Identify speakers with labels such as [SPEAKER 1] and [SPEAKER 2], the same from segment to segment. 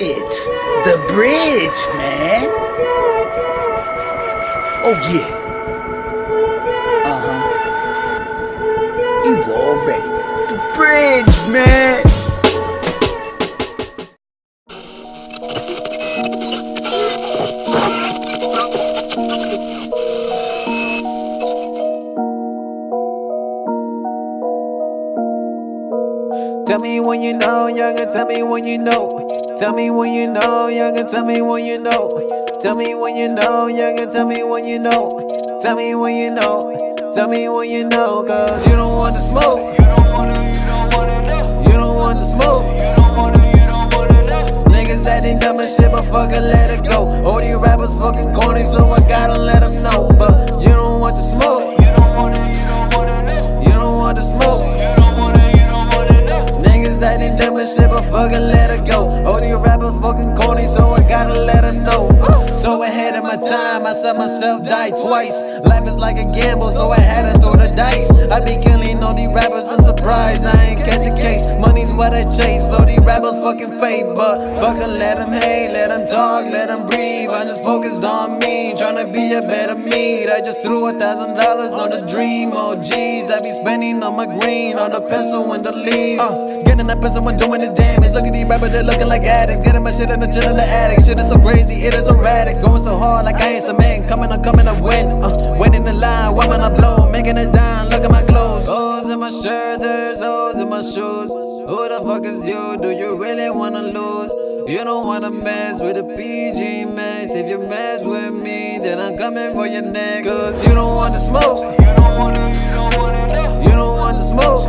[SPEAKER 1] It's the bridge, man. Oh yeah. You already. The bridge, man.
[SPEAKER 2] Tell me when you know, younger, tell me when you know. Tell me when you know, younger, tell me when you know. Tell me when you know, younger, tell me when you know. Tell me when you know. Tell me when you know, cause you don't want to smoke. You don't want to smoke. Niggas acting dumb as shit, but fucking let it go. All these rappers fucking corny, so I gotta let them know. But you don't want to smoke. You don't want to smoke. Niggas acting dumb as shit, but fucking let it go. All these rappers fucking corny, so I gotta let them know. So ahead of my time, I saw myself die twice. Life is like a gamble, so I had to throw the dice. I be killing all these rappers, a surprise, I ain't catch a case. Money's what I chase, so these rappers fucking fake. But fucking let them hate, let them talk, let them breathe. I just focused on me, tryna be a better me. I just threw $1,000 on the dream, oh jeez. I be spending on my green, on the pencil and the leaves. Getting that pencil when doing this damage. Look at these rappers, they're looking like addicts. Getting my shit in the chill in the attic. Shit is so crazy, it is erratic. Going so hard like I ain't some man. Coming, I win. Waiting in line, why when I blow? Making it down, look at my clothes. Holes in my shirt, there's holes in my shoes. Who the fuck is you? Do you really wanna lose? You don't wanna mess with a PG mess. If you mess with me, then I'm coming for your neck. Cause you don't want to smoke. You don't want to smoke.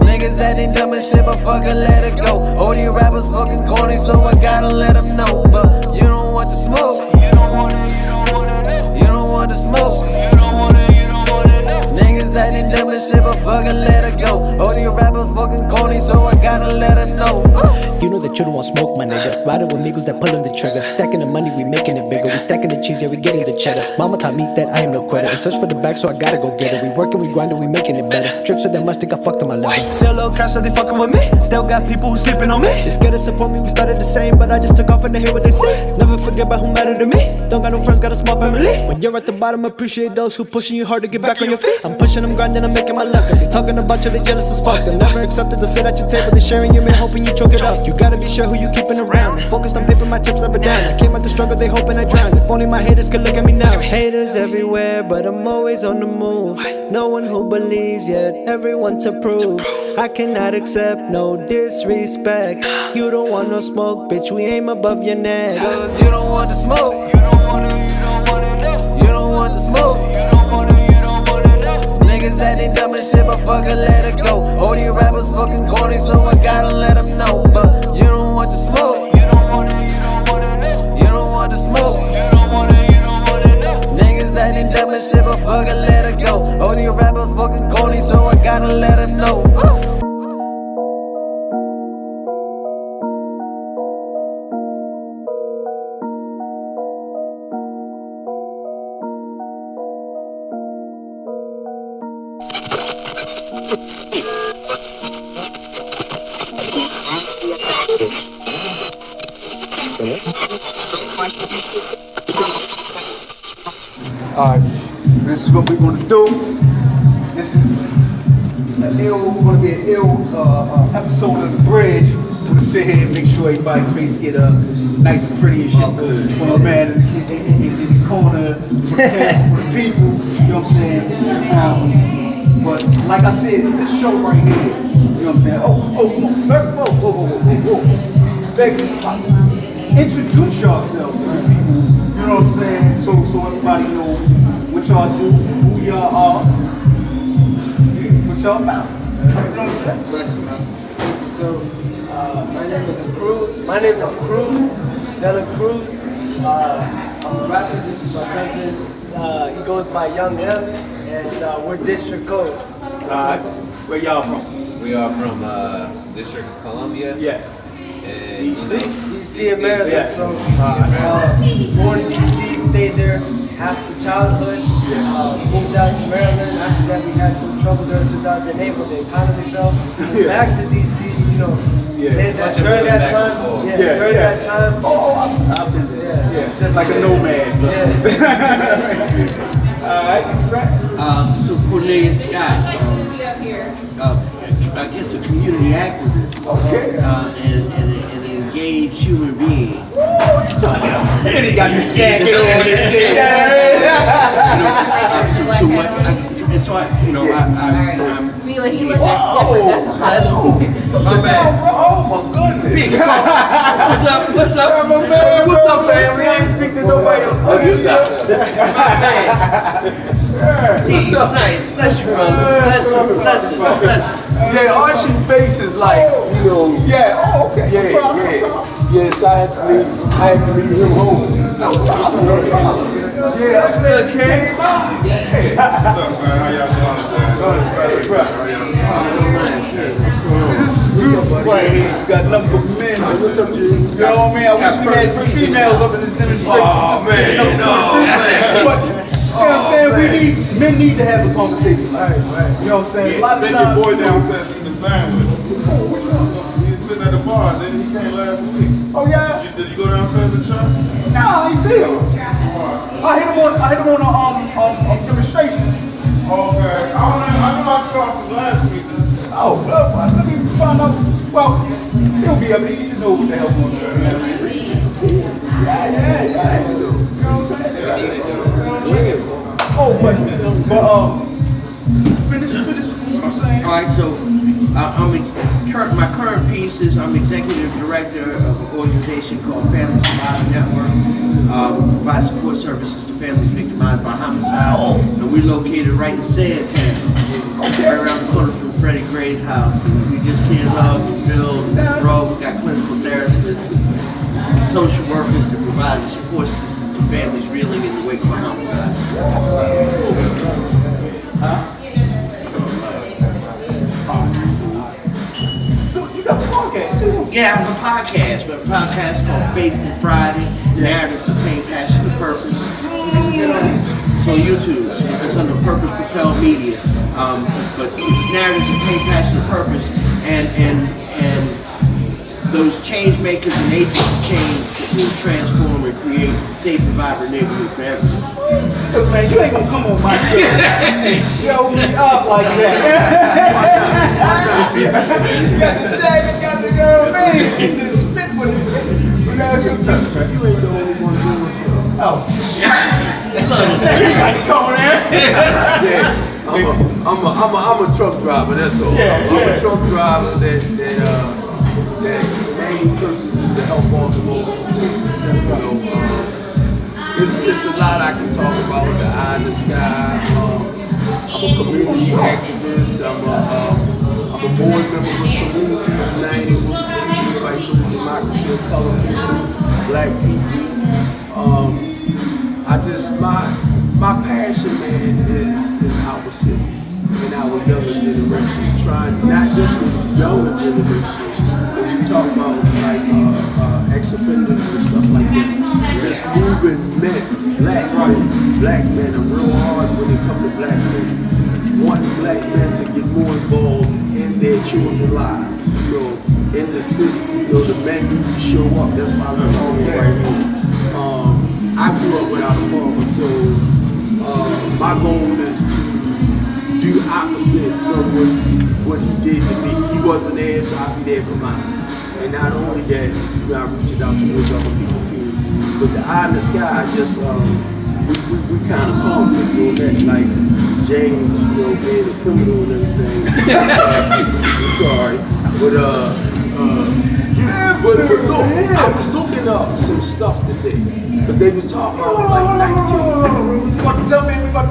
[SPEAKER 2] Niggas acting dumb as shit, but fucking let it go. All these rappers fucking corny, so I gotta let them know. But you don't want to smoke. You don't want to smoke. Niggas acting dumb as shit, but fucking let it go. All these rappers fucking corny, so I gotta let them know.
[SPEAKER 3] You know that you don't want smoke, my nigga. Riding with amigos that pulling the trigger. Stacking the money, we making it bigger. We stacking the cheese, yeah, we getting the cheddar. Mama taught me that I am no quitter. And search for the bag, so I gotta go get it. We working, we grinding, we making it better. Tricks so that much, think I fucked on my level.
[SPEAKER 4] Sell low cash, so they fucking with me. Still got people who sleeping on me.
[SPEAKER 3] They scared to support me, we started the same, but I just took off and they hear what they say. Never forget about who mattered to me. Don't got no friends, got a small family. When you're at the bottom, appreciate those who pushing you hard to get back on your feet. I'm pushing them, grinding, I'm making my luck. They talking about you, they jealous as fuck. They never accepted to sit at your table, they sharing your man, hoping you choke it up. You gotta be sure who you keeping around. Focused on paper, my chips up and down. I came out the struggle, they hoping I drown. If only my haters could look at me now. Haters everywhere, but I'm always on the move. No one who believes yet, everyone to prove. I cannot accept no disrespect. You don't want no smoke, bitch, we aim above your neck.
[SPEAKER 2] Cause you don't want to smoke. You don't want to smoke. Niggas acting dumb as shit, but fucking let it go. All these rappers fucking corny, so I gotta let them know. But you don't want to smoke. You don't want to smoke. Niggas acting dumb as shit, but fucking let it go. All these rappers fucking corny, so I gotta let them know.
[SPEAKER 5] Alright, this is what we're gonna do. This is gonna be an ill episode of The Bridge. We're gonna sit here and make sure everybody's face get nice and pretty and shit. For my man in the corner, for the people, you know what I'm saying? But like I said, this show right here, you know what I'm saying? Introduce yourselves to the people, you know what I'm saying? So everybody know what y'all do, who y'all are, what y'all about. You know what I'm saying?
[SPEAKER 4] So, my name is Cruz. My name is Cruz, Cruz. I'm a rapper. This is my cousin. He goes by Young M, and we're District Code.
[SPEAKER 5] Where y'all from?
[SPEAKER 6] We are from District of Columbia.
[SPEAKER 5] Yeah.
[SPEAKER 6] And
[SPEAKER 4] DC in Maryland.
[SPEAKER 5] Yeah.
[SPEAKER 4] So, born in DC, stayed there half the childhood. Moved out to Maryland. After that, we had some trouble during 2008 when the economy fell. Moved back to DC. you know, during that time, during that time,
[SPEAKER 5] Just like a nomad.
[SPEAKER 7] So Cornelius Scott, I guess a community activist, and an engaged human being.
[SPEAKER 5] And he got the jacket on and shit.
[SPEAKER 7] So what? So I, I'm
[SPEAKER 8] He looks different. That's all.
[SPEAKER 7] my bad.
[SPEAKER 5] Oh my goodness.
[SPEAKER 7] Big What's up? What's up? What's up, family?
[SPEAKER 4] I ain't speak to nobody.
[SPEAKER 7] My bad. What's up? Nice. Bless you, brother. Bless him.
[SPEAKER 9] Yeah, arching face is like, you know.
[SPEAKER 5] Yeah, oh, okay.
[SPEAKER 9] Yes, I had to leave him home.
[SPEAKER 5] Yeah, that's good, kid.
[SPEAKER 10] What's up, man? How y'all
[SPEAKER 5] See, this is beautiful right here. You got nothing but men. What's up, G? You know what I mean? I wish we had some females up in this demonstration. But, you know what I'm saying? Men need to have a conversation. You know what I'm saying? A lot of
[SPEAKER 10] Take
[SPEAKER 5] times.
[SPEAKER 10] your boy downstairs eating a sandwich. He was sitting at the bar, then he came last week.
[SPEAKER 5] Oh, yeah?
[SPEAKER 10] Did you go downstairs and shop?
[SPEAKER 5] Nah, I ain't see him. I hit him on a demonstration.
[SPEAKER 10] Okay. I know I saw him last week.
[SPEAKER 5] Oh, well, let me find out. Well, he'll be up. He should know what the hell going on. Yeah. Still. You know what I'm saying? Oh, but finish what you saying.
[SPEAKER 7] All right, so my current piece is I'm executive director of an organization called Family Survivor Network. Provide support services to families victimized by homicide, and we're located right in Sandtown, right around the corner from Freddie Gray's house. And we just see love and build and grow. We got clinical therapists, and social workers that provide the support system to families reeling in the wake of a homicide. Yeah, I have a podcast. We have a podcast called Faithful Friday, Narratives of Pain, Passion, and Purpose. It's on YouTube. It's under Purpose Propelled Media. But it's Narratives of Pain, Passion, and Purpose. And those change makers and agents of change that will transform and create safe and vibrant neighborhood for everyone.
[SPEAKER 5] Look, man, you ain't gonna come on my show. Yo, me up like that. You got the sag, you got the girl, man. You just spit with it. But now it's your turn, man. You ain't the only one doing this. Oh. Everybody coming in.
[SPEAKER 9] Yeah, I'm a truck driver. That's all. I'm a truck driver that main purpose is to help Baltimore. It's a lot I can talk about. The eye in the sky. I'm a community activist. I'm a board member with Community United. We fight for the democracy of color people, black people. My passion, man, is our city and our younger generation. Trying not just with the younger generation, but we talk about like ex-offenders and stuff like that. Just moving men, black men are real hard when it comes to black men. Wanting black men to get more involved in their children's lives, you know, in the city. You know, the men need to show up. That's my little home right here. I grew up without a father, so my goal is to do opposite from what he did to me. He wasn't there, so I'll be there for mine. And not only that, you know, I reaches out towards other people's kids. But the eye in the sky, just we kind of conflict on that, like James, you know, being a criminal and everything. I'm sorry, but look, I was looking up some stuff today, because they was talking about like 19.
[SPEAKER 5] We about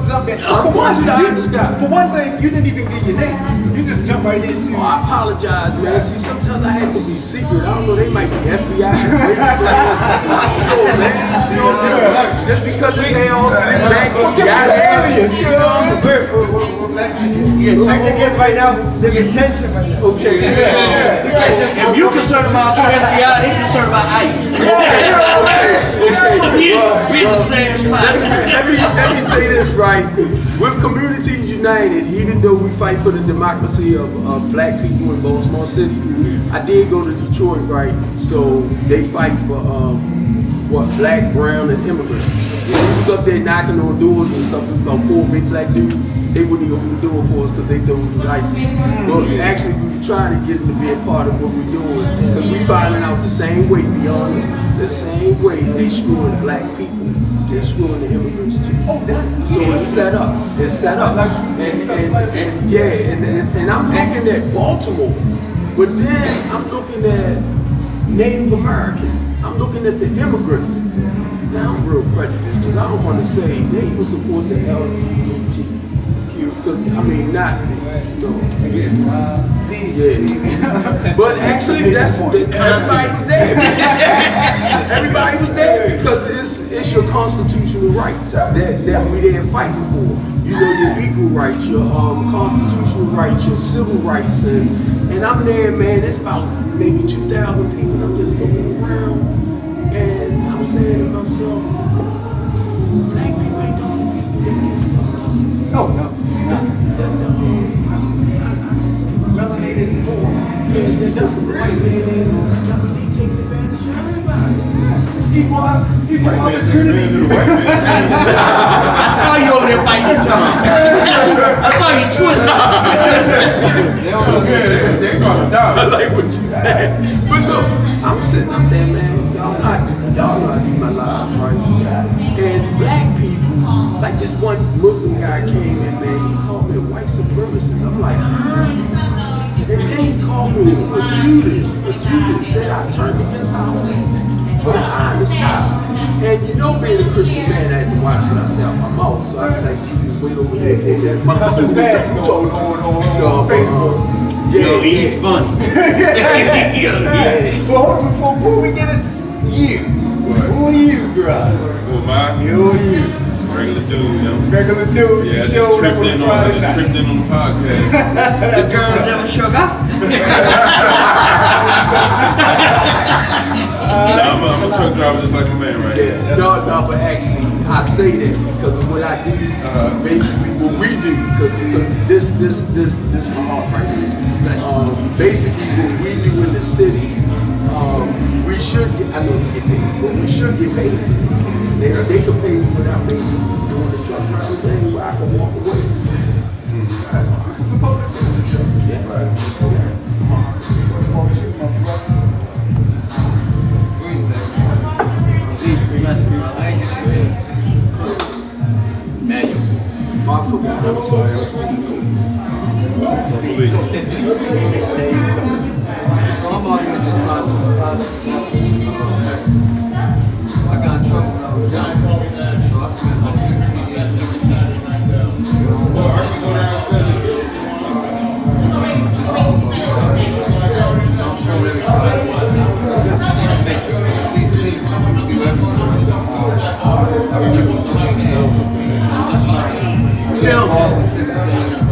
[SPEAKER 5] to jump in.
[SPEAKER 9] I'm going to the eye in the sky.
[SPEAKER 5] For one thing, you didn't even give your name. You just jumped right into it.
[SPEAKER 9] Oh, I apologize, man. See, sometimes I have to be secret. I don't know, they might be FBI. I don't know, man. You know, just because they ain't all slick back and got aliens, you know?
[SPEAKER 4] Mexicans right now, there's attention right now.
[SPEAKER 9] Okay.
[SPEAKER 7] If you concerned about FBI, they concerned about ICE.
[SPEAKER 9] Okay.
[SPEAKER 7] We in the same spot.
[SPEAKER 9] Let me say this right. with Communities United, even though we fight for the democracy of black people in Baltimore City, I did go to Detroit, right? So they fight for black, brown, and immigrants. So we was up there knocking on doors and stuff. It was about 4 big black dudes. They wouldn't even open the door for us because they thought it was ISIS. But actually, we were trying to get them to be a part of what we're doing because we finding out the same way, to be honest, the same way they screwing black people, they're screwing the immigrants too. So it's set up. It's set up. And I'm looking at Baltimore, but then I'm looking at Native Americans. I'm looking at the immigrants. Now I'm real prejudiced because I don't want to say they even support the LGBTQ. Because, I mean, not, no. Yeah. But actually, everybody was there. Everybody was there because it's your constitutional rights that we there fighting for. You know, your equal rights, your constitutional rights, your civil rights. And I'm there, man, it's about maybe 2,000 people. I'm just looking around and I'm saying to myself, black people ain't the only people that get fucked up. Oh, no. Melanated poor. Yeah, the white man, they taking advantage of everybody. Equal opportunity.
[SPEAKER 7] I saw you over there biting your tongue. I saw you twisting.
[SPEAKER 10] They're gonna die.
[SPEAKER 9] I like what you said. But look, I'm sitting up there, man. Y'all know I do my life, right? And black people, like this one Muslim guy came in, man, he called me a white supremacist. I'm like, huh? And then he called me a Judas. A Judas said I turned against our for the eye in the sky. And you know, being a Christian man, I had to watch what I say out my mouth. So I'd be like, Jesus, wait over here for that.
[SPEAKER 7] Yo, he's funny.
[SPEAKER 5] Well, before we get it, who are you, bro?
[SPEAKER 10] Who am I?
[SPEAKER 5] Who are you?
[SPEAKER 10] Regular dude, yo.
[SPEAKER 5] Regular dude.
[SPEAKER 10] Yeah, I just tripped in on the podcast.
[SPEAKER 7] The girl never sugar.
[SPEAKER 10] I'm a truck driver just like a man right here.
[SPEAKER 9] No, but actually, I say that because of what I do, basically what we do, because this my heart right here. Basically what we do in the city, we should get, I know we get paid, but we should get paid for it. They could pay me without me doing the truck driver thing where I can walk away.
[SPEAKER 5] This is a public service.
[SPEAKER 9] Yeah.
[SPEAKER 5] Right. Come on.
[SPEAKER 9] I forgot. I'm sorry. I'm Steve.
[SPEAKER 11] So I'm out here just trying some products. I got in trouble when I was young. So I spent like 16 years doing that. So I'm showing everybody. See, so they come and do everything. I released the book to go for 3 years. Yeah, all the same things.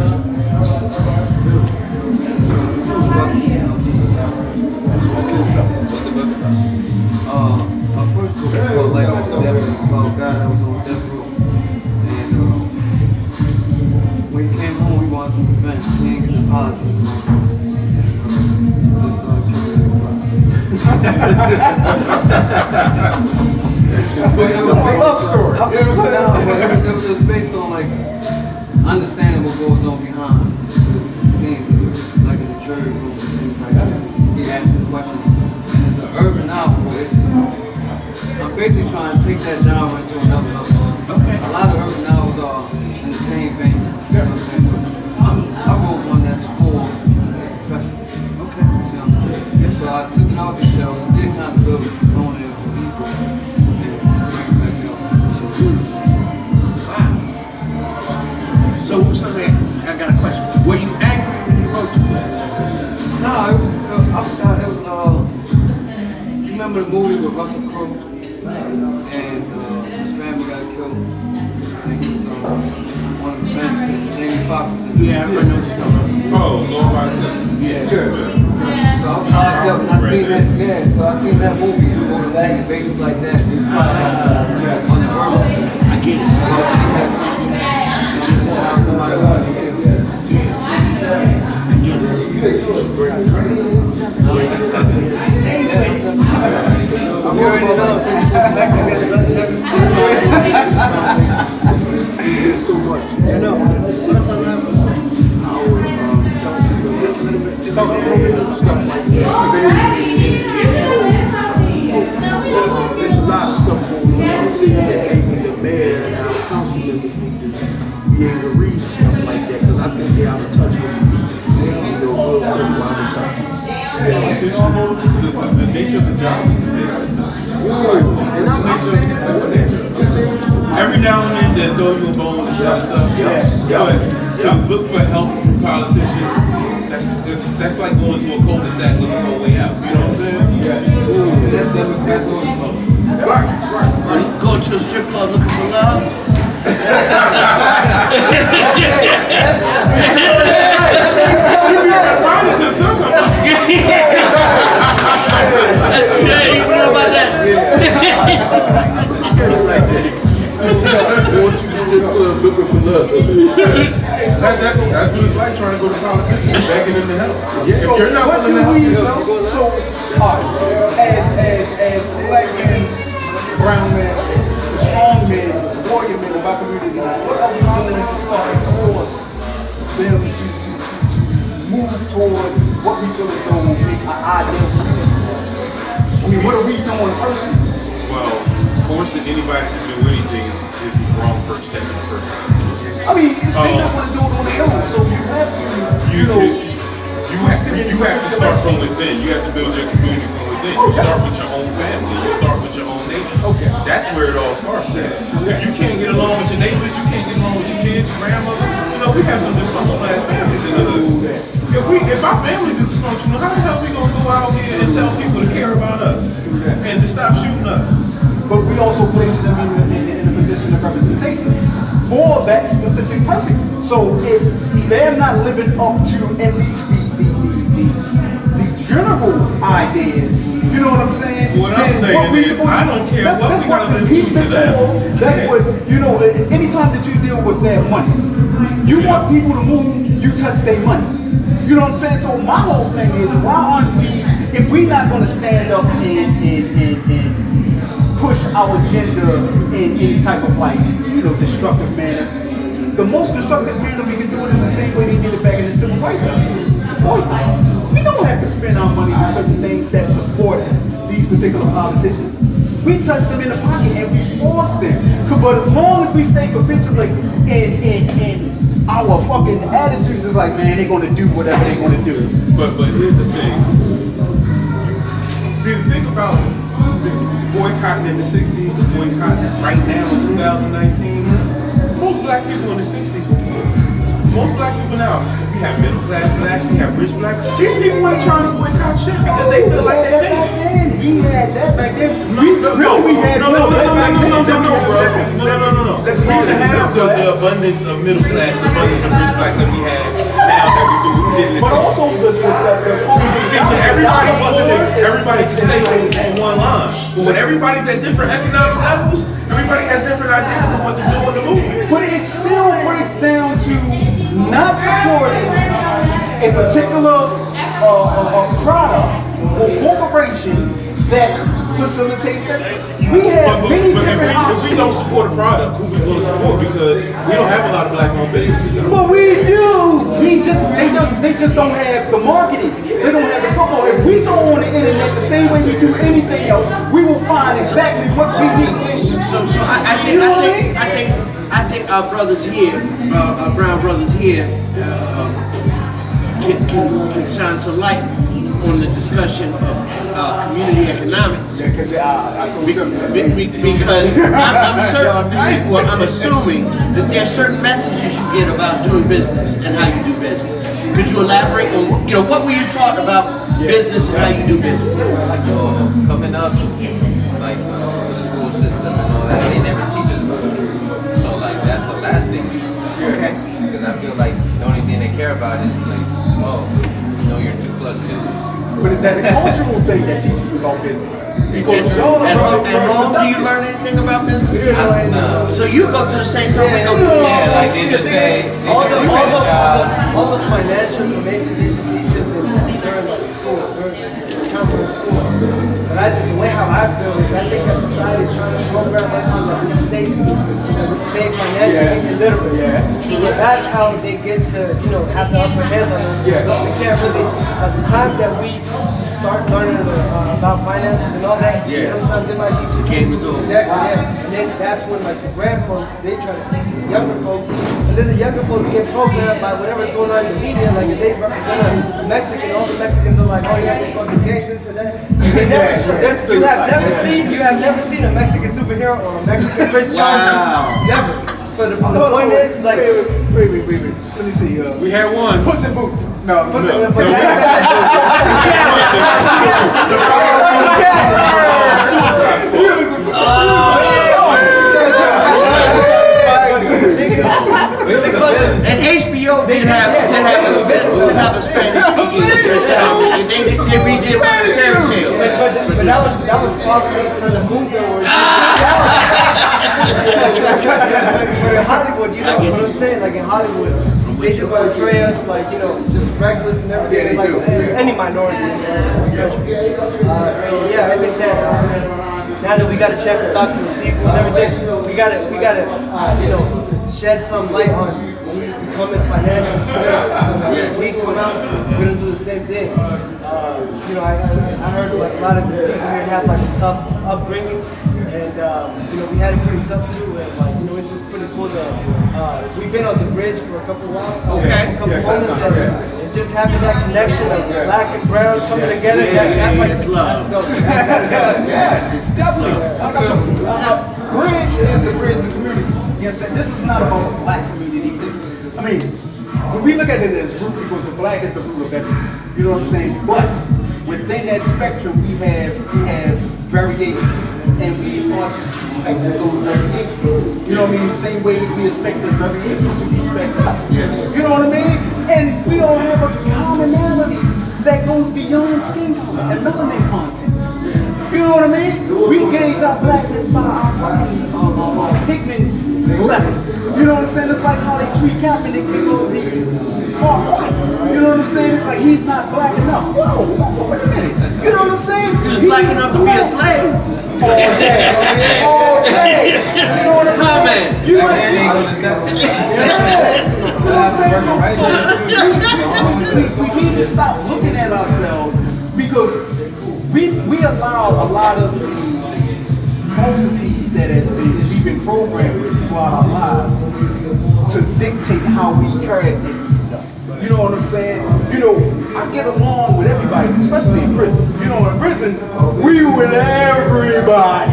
[SPEAKER 11] My first book was called Life After Death. It was about a guy that was on death row. And when he came home, he wanted some revenge. He didn't get an apology. And just started killing everybody. But it was
[SPEAKER 5] love story.
[SPEAKER 11] It was just based on like understanding what goes on behind the scenes, like in the jury room and things like that. He asking questions, and it's an urban novel. I'm basically trying to take that genre into another level. Okay. A lot of urban novels are in the same vein. You know what I'm saying? I wrote one that's for professionals. Okay. You see what I'm saying? Yeah. So I took it off the shelf, did kind of build it on it for people, and bring it back up.
[SPEAKER 7] Wow. So I got a question. Were you angry when you wrote the book?
[SPEAKER 11] No, it was, I forgot, it was, you remember the movie with Russell Crowe? And his family got killed. And he was on one of the bench that Jamie Foxx was in.
[SPEAKER 7] Yeah, I know what you're talking about.
[SPEAKER 10] Oh, Lord Myself.
[SPEAKER 11] Yeah. So I was locked up and I seen that, so I seen that movie and wrote a movie based like that. It was on the earth.
[SPEAKER 7] I get it.
[SPEAKER 11] Somebody wanted to hear. I'm already
[SPEAKER 9] It's so much. You know, stuff like that. There's a lot of stuff going on. I'm seeing that maybe the mayor and our council members need to be able to read stuff like that because I think they're out of touch with the people. Real simple out of touch.
[SPEAKER 10] The nature of the job is to stay out of touch.
[SPEAKER 9] And I'm saying it more than
[SPEAKER 10] every now and then they'll throw you a bone and shut us up. But to look for help from politicians, that's like going to a cul-de-sac looking for a way out. You know what I'm saying?
[SPEAKER 11] That's
[SPEAKER 7] Right. Are you going to a strip club looking for love? Yeah, you know about that.
[SPEAKER 9] Going to the strip club looking for love.
[SPEAKER 10] That's what it's like trying to go to politicians, begging them to help. If you're not willing to help yourself,
[SPEAKER 5] as black men, brown men, strong men, warrior men of our communities, what are we doing to start to force them to move towards what we feel is going to make our ideal community? I mean, what are we doing personally?
[SPEAKER 10] well, forcing anybody to do anything is the wrong first step in the first place.
[SPEAKER 5] I mean, they don't want to do it on their own, so you have to,
[SPEAKER 10] you have to start from within. You have to build your community from within. You start with your own family. You start with your own neighbors.
[SPEAKER 5] Okay.
[SPEAKER 10] That's where it all starts at. If you can't get along with your neighbors, you can't get along with your kids, your grandmother. You know, we have some dysfunctional ass families in the hood. If our families are dysfunctional, how the hell are we gonna go out here and tell people to care about us and to stop shooting us?
[SPEAKER 5] but we also place them in a position of representation for that specific purpose. So if they're not living up to at least the general ideas, you know what I'm saying?
[SPEAKER 10] What I'm saying is, I don't care what we gotta live to them.
[SPEAKER 5] That's what, you know, anytime that you deal with their money, you want people to move, you touch their money. You know what I'm saying? So my whole thing is, why aren't we, if we're not gonna stand up and push our agenda in any type of like, you know, destructive manner, the most destructive manner we can do it is the same way they did it back in the civil rights movement. We don't have to spend our money on certain things that support these particular politicians. We touch them in the pocket and we force them. But as long as we stay capitulate in our fucking attitudes, is like, man, they're gonna do whatever they're gonna do.
[SPEAKER 10] But here's the thing. See, think about the boycotting in the 60s, the boycotting right now in 2019. Most black people in the 60s were poor. Most black people now, we have middle class blacks, we have rich blacks. These people ain't trying to boycott shit because they feel like they made it.
[SPEAKER 5] We had that back then.
[SPEAKER 10] No, we didn't have the abundance of middle class, the abundance of rich blacks that we have now that we do. We did in the 60s.
[SPEAKER 5] But also
[SPEAKER 10] See, when everybody's poor, everybody can stay on one line. But when everybody's at different economic levels, everybody has different ideas of what to do in the movement.
[SPEAKER 5] But it still breaks down to not supporting a particular product or corporation that facilitates that. We have many different options.
[SPEAKER 10] If we don't support a product, who we going to support? Because we don't have a lot of black-owned businesses.
[SPEAKER 5] But we do. They just don't have the marketing. They don't have the promo. If we go on the internet the same way we do anything else, we will find exactly what we need.
[SPEAKER 7] So I think our brothers here, our brown brothers here, can shine some light on the discussion of community economics.
[SPEAKER 5] Because
[SPEAKER 7] I'm certain, well, I'm assuming that there are certain messages you get about doing business and how you do business. Could you elaborate on, what were you taught about business and how you do business?
[SPEAKER 6] So coming up, like the school system and all that, they never teach us about it. So like that's the last thing we do.
[SPEAKER 5] Okay.
[SPEAKER 6] Because I feel like the only thing they care about is like, your 2 + 2.
[SPEAKER 5] But is that a cultural thing that teaches you about business?
[SPEAKER 7] At home, do you learn anything about business?
[SPEAKER 6] No.
[SPEAKER 7] So you go through the same stuff they go through.
[SPEAKER 6] Yeah, like they just say,
[SPEAKER 4] all the financial information they should teach us during like school, during the time we're in school. But the way how I feel is I think that society is trying to program us so that we stay stupid, so that we stay financially illiterate. Yeah. So that's how they get to, have the upper hand on us. Yeah. They can't really, by the time that we start learning about finances and all that, sometimes it might be too
[SPEAKER 7] game is over.
[SPEAKER 4] Exactly, yeah. And then that's when like the grand folks, they try to teach the younger folks, and then the younger folks get programmed by whatever's going on in the media. Like if they represent a Mexican, all the Mexicans are like, oh yeah, they fucking gangsters and that. They never, you have never seen a Mexican superhero or a Mexican Prince Charming. Never. So the point is like,
[SPEAKER 5] wait. Let me see.
[SPEAKER 10] We had one.
[SPEAKER 5] Puss in Boots. No,
[SPEAKER 4] Puss in
[SPEAKER 5] Boots.
[SPEAKER 7] And HBO did have a Spanish speaking. They redid fairy tales.
[SPEAKER 4] But that was probably Telemundo. But in Hollywood, you know what I'm saying? Like in Hollywood, they just portray us like, just reckless and everything, like any minority in the country. So yeah, I think that now that we got a chance to talk to the people and everything, we gotta shed some light on becoming financial literate. So that when we come out, we're gonna do the same things. I heard like a lot of people here have like a tough upbringing, and we had it pretty tough too. And it's just pretty cool that we've been on the bridge for a couple months, and just having that connection of black and brown coming together. That's like
[SPEAKER 7] it's love.
[SPEAKER 5] It's love. Bridge is the bridge to communities. You know what I'm saying? This is not about the black community. When we look at it as root, because the black is the root of everything. You know what I'm saying? But within that spectrum, we have variations, and we are to respect those variations. You know what I mean? The same way we expect the variations to respect us. Yes. You know what I mean? And we all have a commonality that goes beyond skin color and melanin content. You know what I mean? We gauge our blackness by our pigment level. You know what I'm saying? It's like how they treat Kaepernick because he's part white. You know what I'm saying? It's like he's not black enough. Whoa, wait a minute. You know what I'm saying?
[SPEAKER 7] He's black enough to be a slave.
[SPEAKER 5] All day. You know what I'm saying? You know what I'm saying? So we need to stop looking at ourselves because we allow a lot of the falsities that we've been programmed with throughout our lives to dictate how we carry each other. You know what I'm saying? I get along with everybody, especially in prison. In prison, we with everybody.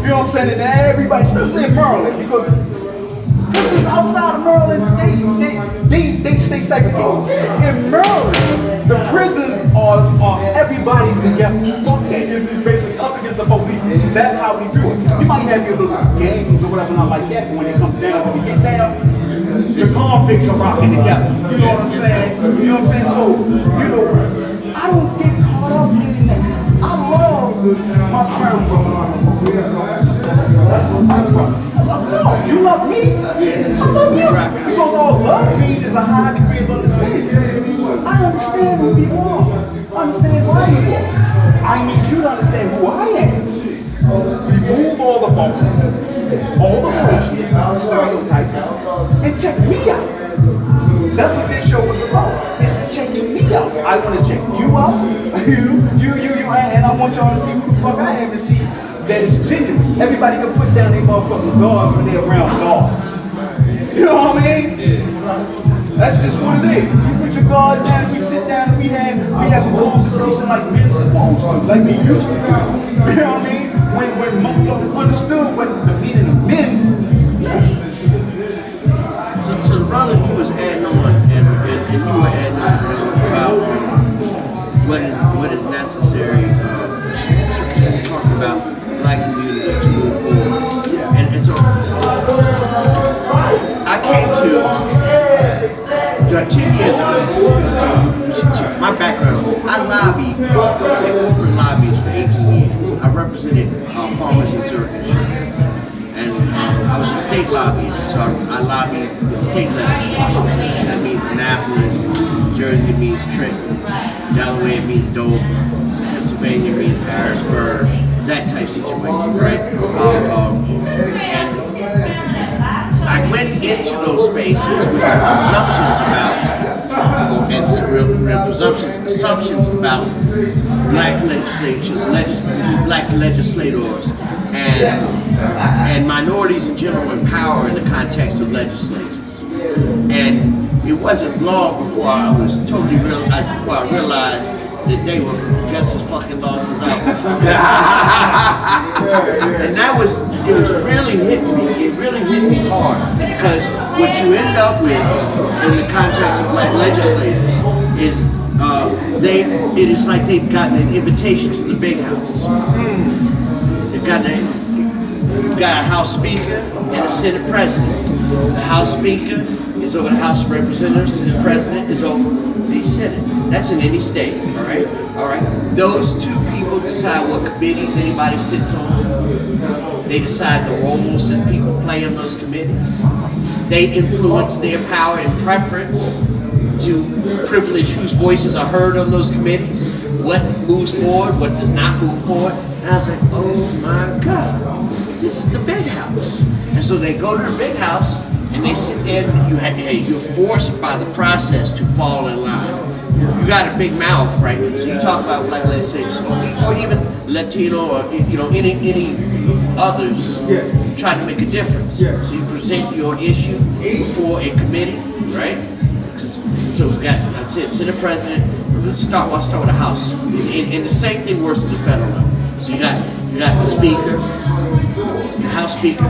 [SPEAKER 5] You know what I'm saying? And everybody, especially in Maryland, because prisons outside of Maryland, they stay segregated. In Maryland, the prisons are everybody's together. Fuck that. It's basically us against the police. That's how we do it. You might have your little gangs or whatever, not like that, but when it comes down, when we get down, the convicts are rocking together. You know what I'm saying? So, I don't get caught up in that. I love my friend brother. You love me? I love you. Because all love means is a high degree of understanding. I understand who you are. I understand why you are. I need you to understand who I am. Remove all the falseness, all the bullshit, stereotypes, and check me out. That's what this show was about. It's checking me out. I want to check you out, and I want y'all to see who the fuck I am and see that it's genuine. Everybody can put down their motherfucking guards when they're around guards. You know what I mean? That's just what it is. You put your guard down, we sit down, and we have a conversation like men supposed to, like we used to do. You know what I mean? When motherfuckers understood what the meaning of men.
[SPEAKER 7] So the brother he was adding on, and you were adding on about what is necessary to talk about black community to move forward. And so I came to 10 years ago. My background, I lobbied, I was a corporate lobbyist for 18 years. I represented represented farmers in Zurich. And I was a state lobbyist, so I lobbied with state legislation. So that means Annapolis, Jersey it means Trenton, Delaware it means Dover, Pennsylvania means Harrisburg, that type situation, right? And I went into those spaces with some presumptions about, and some real assumptions about black black legislators, and minorities in general in power in the context of legislature. And it wasn't long before I was totally before I realized that they were just as fucking lost as I was. And it was really hitting me. It really hit me hard, because what you end up with in the context of black legislators is it is like they've gotten an invitation to the big house. You've got a House Speaker and a Senate President. The House Speaker is over the House of Representatives, and the President is over the Senate. That's in any state, all right? All right. Those two people decide what committees anybody sits on. They decide the roles that people play on those committees. They influence their power and preference to privilege whose voices are heard on those committees, what moves forward, what does not move forward. And I was like, oh my God, this is the big house. And so they go to the big house and they sit there, and you're forced by the process to fall in line. You got a big mouth, right? So you talk about black legislators, or even Latino, or any others trying to make a difference. So you present your issue before a committee, right? So we got, I said, Senate President. I'll start with the House, and the same thing works at the federal level. So you got the Speaker, the House Speaker.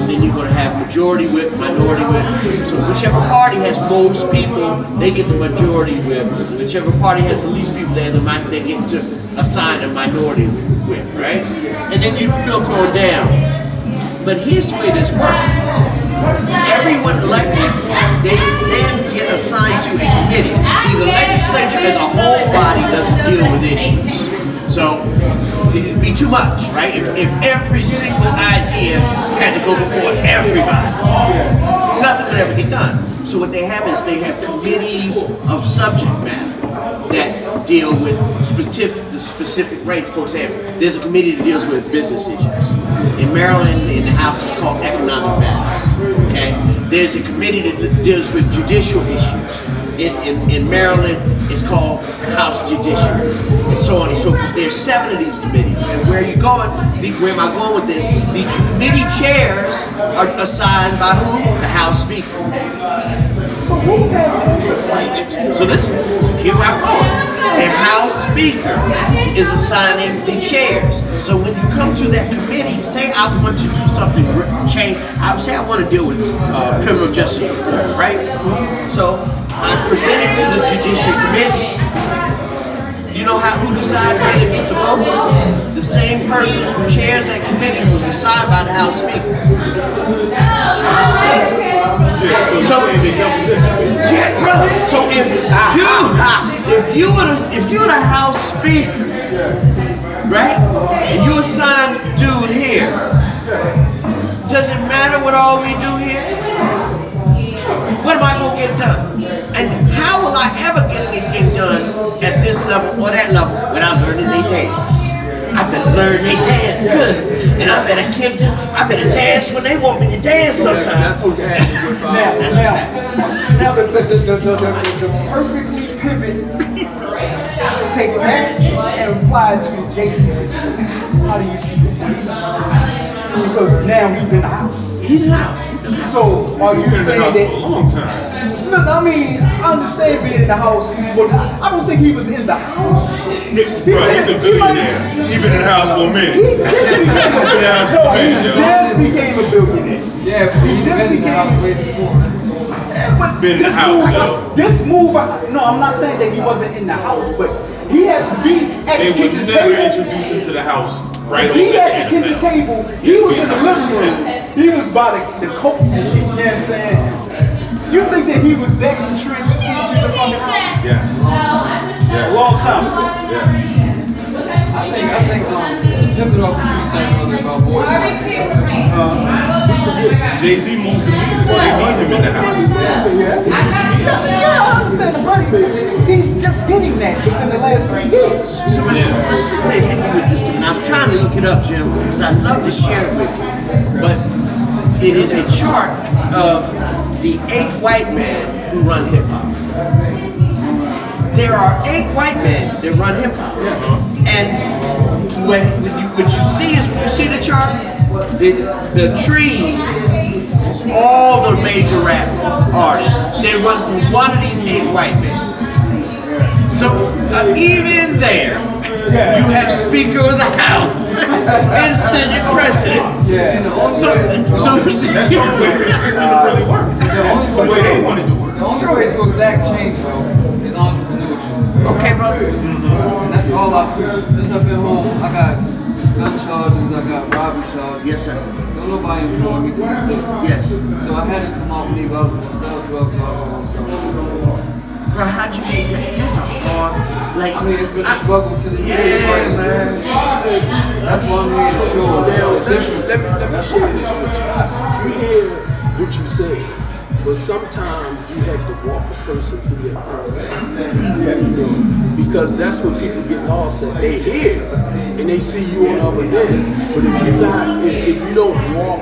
[SPEAKER 7] Then you're going to have majority whip, minority whip. So whichever party has most people, they get the majority whip. Whichever party has the least people, they get to assign a minority whip, right? And then you filter on down. But here's the way this works. Everyone elected, they then get assigned to a committee. See, the legislature as a whole body doesn't deal with issues. So it'd be too much, right? If every single idea had to go before everybody, nothing would ever get done. So what they have is they have committees of subject matter that deal with the specific range. For example, there's a committee that deals with business issues. In Maryland, in the House, it's called economic matters. Okay, there's a committee that deals with judicial issues. In Maryland, it's called House Judiciary, and so on and so forth. There's 7 of these committees, and where am I going with this? The committee chairs are assigned by who? The House Speaker. So listen, here's where I'm going. The House Speaker is assigning the chairs. So when you come to that committee, say I want to do something, change. Say I want to deal with criminal justice reform, right? So I present it to the Judiciary Committee. You know who decides whether it's a vote? The same person who chairs that committee was assigned by the House Speaker. So if you were the House Speaker, right, and you assign dude here, does it matter what all we do here? What am I gonna get done? And how will I ever get anything done at this level or that level without learning they dance? I better learn they dance good, and I better dance when they want me to dance sometimes.
[SPEAKER 9] That's what's happening with
[SPEAKER 5] Now the perfectly pivot, take that and apply it to the Jay-Z situation. How do you see that? Because now he's in the house.
[SPEAKER 7] He's in the house.
[SPEAKER 5] So are you saying that?
[SPEAKER 10] For a long time.
[SPEAKER 5] Look, I mean, I understand being in the house, but I don't think he was in the house.
[SPEAKER 10] Bro, he's a billionaire. He's been in the house for a minute.
[SPEAKER 5] He just became a billionaire.
[SPEAKER 11] Yeah, but he's been in the house way before.
[SPEAKER 5] But
[SPEAKER 10] Been in the house,
[SPEAKER 5] this move, no, I'm not saying that he wasn't in the house, but he had to be at
[SPEAKER 10] They
[SPEAKER 5] the
[SPEAKER 10] would
[SPEAKER 5] kitchen
[SPEAKER 10] never
[SPEAKER 5] table.
[SPEAKER 10] introduce him to the house right over
[SPEAKER 5] He
[SPEAKER 10] at
[SPEAKER 5] at
[SPEAKER 10] the
[SPEAKER 5] the kitchen
[SPEAKER 10] NFL.
[SPEAKER 5] table. He was in the living room. He was by the coats and shit. You know what I'm saying? You think that he was that entrenched into the fucking house?
[SPEAKER 10] Yes.
[SPEAKER 5] A long time.
[SPEAKER 10] Yes.
[SPEAKER 11] I think tip it off what you said earlier about boys.
[SPEAKER 10] Jay-Z moves the meters, so they need him in the house.
[SPEAKER 5] Yeah, I understand the money, but he's just getting that within the last 3 years.
[SPEAKER 7] So my sister hit me with this thing. I was trying to look it up, Jim, because I'd love to share it with you. But it is a chart of the 8 white men who run hip hop. There are 8 white men that run hip hop. And what you see is, when you see the chart, the trees, all the major rap artists, they run through one of these 8 white men. So even there, you have Speaker of the House and Senate presidents.
[SPEAKER 11] Yeah.
[SPEAKER 7] So
[SPEAKER 10] That's the only way for the system to really work. The way they want it to work.
[SPEAKER 11] The only way to exact change, bro, is entrepreneurship.
[SPEAKER 7] Okay, brother.
[SPEAKER 11] And that's all since I've been home, I got gun charges, I got robbery charges.
[SPEAKER 7] Yes, sir.
[SPEAKER 11] Don't nobody employ me to this day.
[SPEAKER 7] Yes.
[SPEAKER 11] So I had to come off and leave out and sell drugs, alcohol, and stuff.
[SPEAKER 7] Bro, how'd you make that? That's a hard, like,
[SPEAKER 11] I mean, it's been a struggle to this day,
[SPEAKER 7] yeah,
[SPEAKER 11] but
[SPEAKER 7] man.
[SPEAKER 11] that's why I'm here to show
[SPEAKER 9] Now,
[SPEAKER 11] it's different.
[SPEAKER 9] let me share this with you. We hear what you say, but sometimes you have to walk a person through that process. Because that's when people get lost, that they hear and they see you on the other end. But if you don't walk,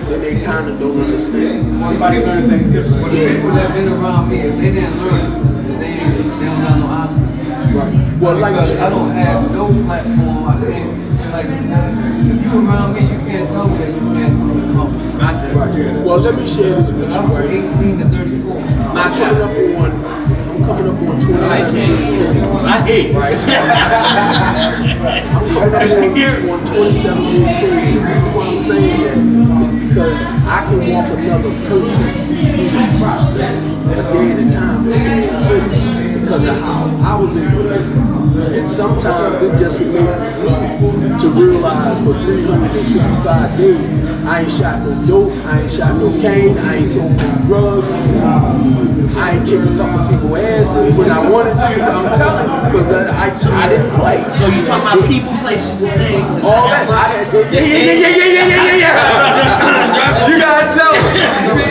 [SPEAKER 9] then they kind of don't understand.
[SPEAKER 10] Everybody learn things different.
[SPEAKER 11] But the people that been around me, if they didn't learn it, then they don't got no option.
[SPEAKER 9] Right. Well,
[SPEAKER 11] Because I don't have no platform. I can't, like, if you around me, you can't tell me that you can't accomplish it.
[SPEAKER 9] Right. Well, let me share this with you.
[SPEAKER 11] I'm from
[SPEAKER 9] Right.
[SPEAKER 11] 18 to 34.
[SPEAKER 9] I'm coming up on 27 years clean.
[SPEAKER 7] I hate.
[SPEAKER 9] Right. I'm coming up on 27 years clean. And the reason why I'm saying that is because I can walk another person through the process a day at a time and stay free because of how I was able to live. And sometimes it just amazes me to realize for 365 days, I ain't shot no dope, I ain't shot no cane, I ain't sold no drugs, I ain't kicked a couple people's asses when I wanted to. I'm telling you, because I didn't play.
[SPEAKER 7] So you talking about people, places, and things. And
[SPEAKER 9] All that. Yeah. You gotta tell me. See,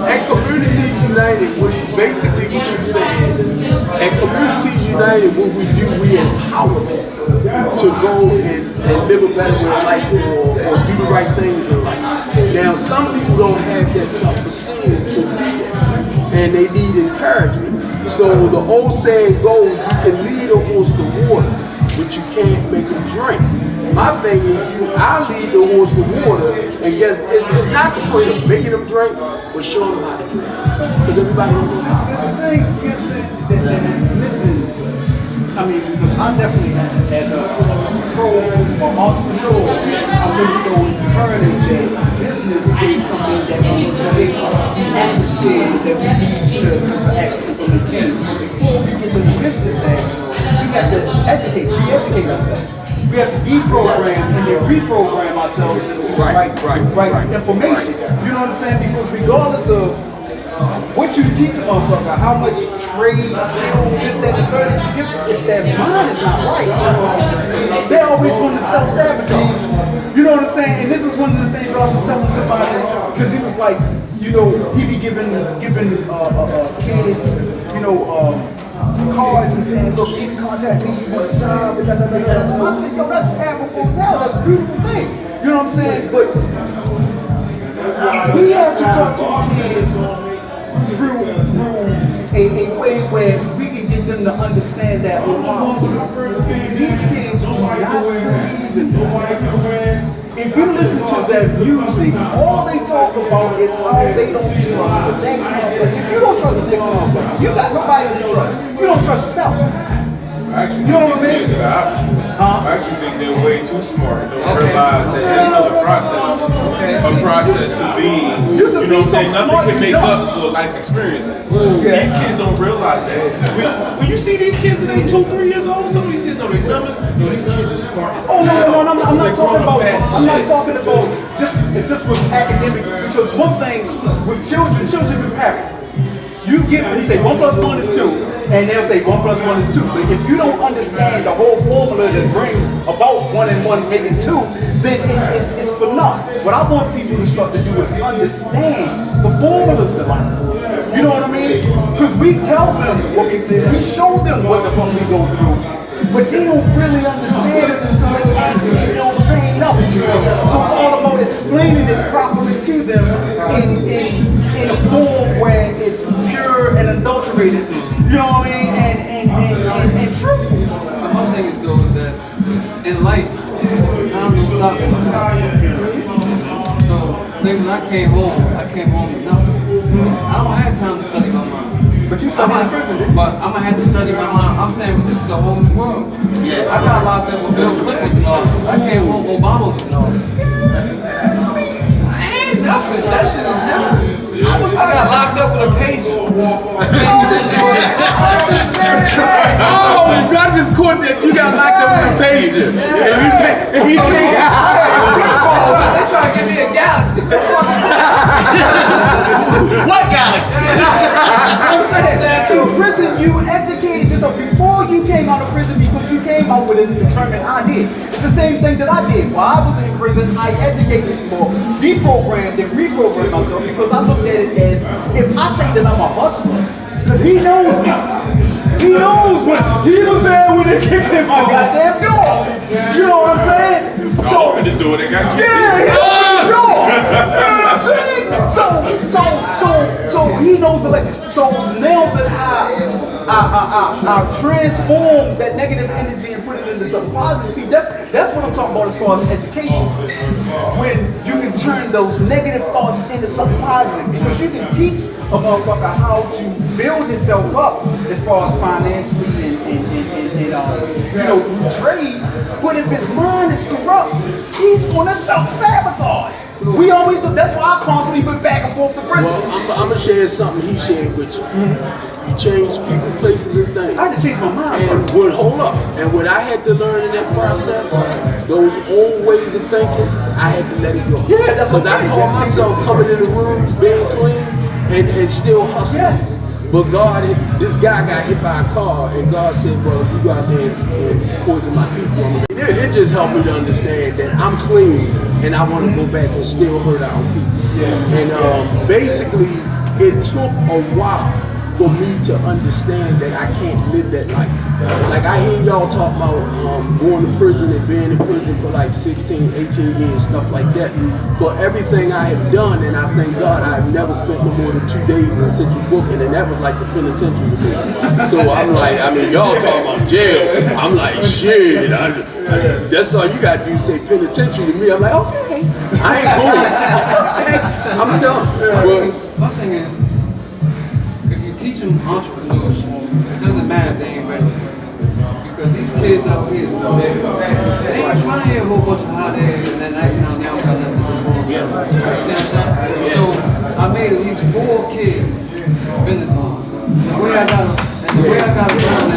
[SPEAKER 9] at Communities United, basically what you're saying, at Communities United, what we do, we empower them to go and live a better way of life or do the right things in life. Now, some people don't have that self-esteem to do that, and they need encouragement. So the old saying goes, you can lead a horse to water, but you can't make him drink. My thing is, I lead the horse to water, and guess it's not the point of making them drink, but showing them how to drink. Because everybody don't know how.
[SPEAKER 5] The thing, you know what I'm saying, that is missing, I mean, because I definitely, as a pro or entrepreneur, I'm really so imperative that business is something that we create the atmosphere that we need to actually implement. Before we get to the business end, we have to re-educate ourselves. We have to deprogram and then reprogram ourselves into the right information. You know what I'm saying? Because regardless of what you teach a motherfucker, how much trade, skill, this, that, and the third that you give, if that mind is not right, they're always going to self-sabotage. You know what I'm saying? And this is one of the things that I was telling somebody, because he was like, you know, he be giving kids, you know, cards and saying, look, you can contact me, you want a job, I said, yo, that's admirable as hell, that's a beautiful thing. You know what I'm saying? But we have to talk to our kids through a way where we can get them to understand that these kids do not believe in this. If you listen to their music, all they talk about is how they don't trust the next motherfucker. If you don't trust the next motherfucker, you got nobody to trust. You don't trust yourself.
[SPEAKER 10] I actually
[SPEAKER 5] You know what I mean?
[SPEAKER 10] think the opposite. I actually think they're way too smart. They don't realize that this is a process to be, you know what I'm saying? Nothing can make up for life experiences. These kids don't realize that. When you see these kids that are 2, 3 years old, some of these kids know their numbers. Yo, these kids are smart as hell.
[SPEAKER 5] Oh no, I'm not talking about just with academic. Because one thing with children with parents, you say 1 + 1 is 2. And they'll say 1 + 1 is 2. But if you don't understand the whole formula that brings about 1 1 and 1 making 2, then it's for naught. What I want people to start to do is understand the formulas to life. You know what I mean? Because we tell them, we show them what the fuck we go through, but they don't really understand it until they actually feel the pain up. So it's all about explaining it properly to them in a form where it's pure and adulterated. You know what I mean? And truthful.
[SPEAKER 11] So my thing is though is that in life, time don't stop for nothing. So say when I came home with nothing. I don't have time to study my mind.
[SPEAKER 5] But you studied in prison, didn't you?
[SPEAKER 11] But I'm gonna have to study my mind. I'm saying this is a whole new world. Yeah. I got locked up when Bill Clinton was in office. I came home, Obama was in office. I ain't nothing. That shit is different. I got locked up with a pager.
[SPEAKER 9] Oh, I just caught that you got locked up with a pager.
[SPEAKER 11] And he can't. They try to give me a galaxy.
[SPEAKER 1] What galaxy?
[SPEAKER 5] I'm saying, in prison, you educated yourself before you came out of prison because you came out with a determined idea. It's the same thing that I did. While I was in prison, I educated more, deprogrammed and reprogrammed myself because I looked at it as, if I say that I'm a hustler, because he knows me. He knows when he was there when they kicked in my goddamn door. You know what I'm saying?
[SPEAKER 10] So opened the door, they got kicked in.
[SPEAKER 5] Yeah, he opened the door. You know what I'm saying? So he knows the so now that I transformed that negative energy and put it into something positive. See, that's what I'm talking about as far as education. When you can turn those negative thoughts into something positive, because you can teach a motherfucker how to build himself up as far as financially and through trade. But if his mind is corrupt, he's gonna self-sabotage. So we always do. That's why I constantly went back and forth to prison.
[SPEAKER 9] Well, I'm gonna share something he shared with you. You change people, places, and things.
[SPEAKER 5] I had to change my mind.
[SPEAKER 9] And hold up. And what I had to learn in that process, those old ways of thinking, I had to let it go.
[SPEAKER 5] Yeah, that's what
[SPEAKER 9] I call myself coming in the rooms, being clean, and still hustling. Yes. But God, this guy got hit by a car, and God said, well, you go out there and poison my people. It just helped me to understand that I'm clean, and I want to go back and still hurt our people. Yeah. And basically, it took a while for me to understand that I can't live that life. Like I hear y'all talk about going to prison and being in prison for like 16, 18 years, stuff like that. For everything I have done, and I thank God I've never spent no more than 2 days in Central Booking, and that was like the penitentiary to me. So I'm like, I mean, y'all talking about jail. I'm like, shit, that's all you gotta do, say penitentiary to me. I'm like, okay, I ain't going. I'm telling you.
[SPEAKER 11] Well, my thing is, teach them entrepreneurship. It doesn't matter if they ain't ready for it. Because these kids out here, they ain't trying to hear a whole bunch of hot air and then next time they don't got nothing to do. You see what I'm saying? So I made at least 4 kids business owners. The way I got them down,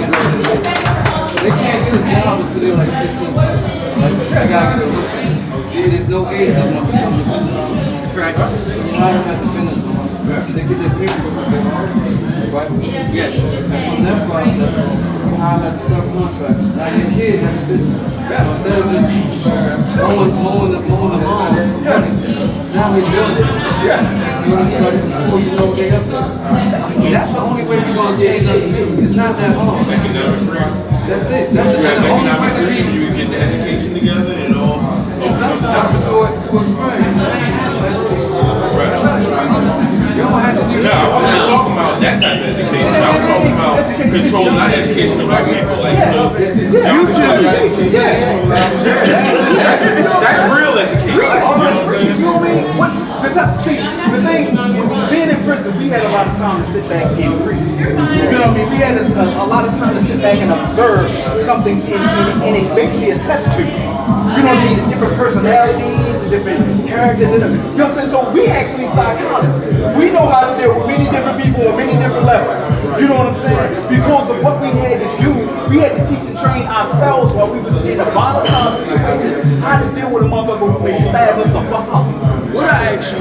[SPEAKER 11] they can't get a job until they're like 15. They gotta get a look. There's no age limit on becoming a business owner. So you hire them as a business owner. They get their paperwork with their heart, right? Yes. And from that process, you hire them as a subcontractor. Now your kid has a business. So instead of just mowing the lawn for money, now we build it. You know what I'm saying? Before you know they up there. That's the only way we're going to change other people. It's not that hard. That's it. That's the only way to be.
[SPEAKER 10] You get the education together and all.
[SPEAKER 11] And sometimes you do it to experience. I ain't have no education. You don't have to do that.
[SPEAKER 10] No, I'm not talking about that type of education. I was talking about controlling our education of our people. Like, that's real education. You know
[SPEAKER 5] what I mean? See, the thing, being in prison, we had a lot of time to sit back and read. You know what I mean? We had a lot of time to sit back and observe something in basically a test tube. You know what I mean? The different personalities, the different characters, you know what I'm saying? So we actually psychologists. We know how to deal with many different people on many different levels. You know what I'm saying? Because of what we had to do, we had to teach and train ourselves while we was in a volatile situation, how to deal with a motherfucker who may stab us the fuck up.
[SPEAKER 9] What I asked you,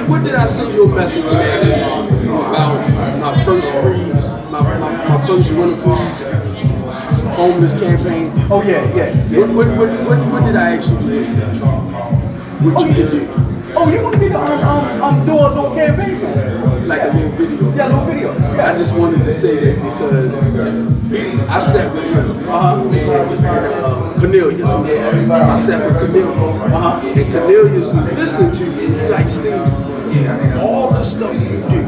[SPEAKER 9] what did I send you a message and ask you about my first freeze, my first winter freeze? homeless campaign.
[SPEAKER 5] Oh yeah.
[SPEAKER 9] What did I ask you? What you can do?
[SPEAKER 5] Oh, you want to be the I'm doing no campaign for that?
[SPEAKER 9] Like a little video.
[SPEAKER 5] Yeah, a little video. Yeah.
[SPEAKER 9] I just wanted to say that because I sat with him and Cornelius, I'm sorry. I sat with Cornelius. And Cornelius was listening to me and he like, Steve, all the stuff you do,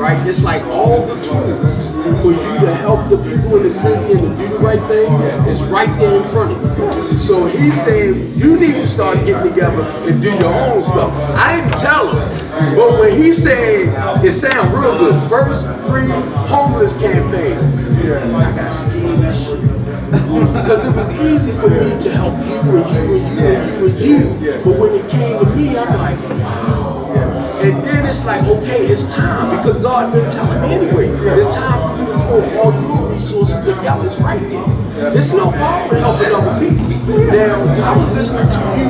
[SPEAKER 9] right? It's like all the tools for you to help the people in the city and to do the right things is right there in front of you. So he said, you need to start getting together and do your own stuff. I didn't tell him, but when he said, it sounded real good. First Freeze Homeless Campaign. I got scared as shit. Because it was easy for me to help you and you. But when it came to me, I'm like, wow. And then it's like, okay, it's time, because God been telling me anyway, it's time for you to pour all your resources together. It's right there. There's no problem with helping other people. Now, I was listening to you,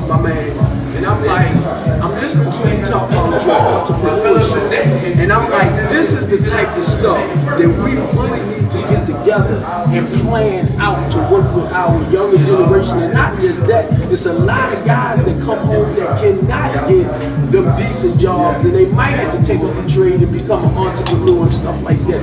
[SPEAKER 9] my man, and I'm like, I'm listening to you talk about entrepreneurship, and I'm like, this is the type of stuff that we really need to get together and plan out to work with our younger generation. And not just that, it's a lot of guys that come home that cannot get them decent jobs, and they might have to take up a trade and become an entrepreneur and stuff like that.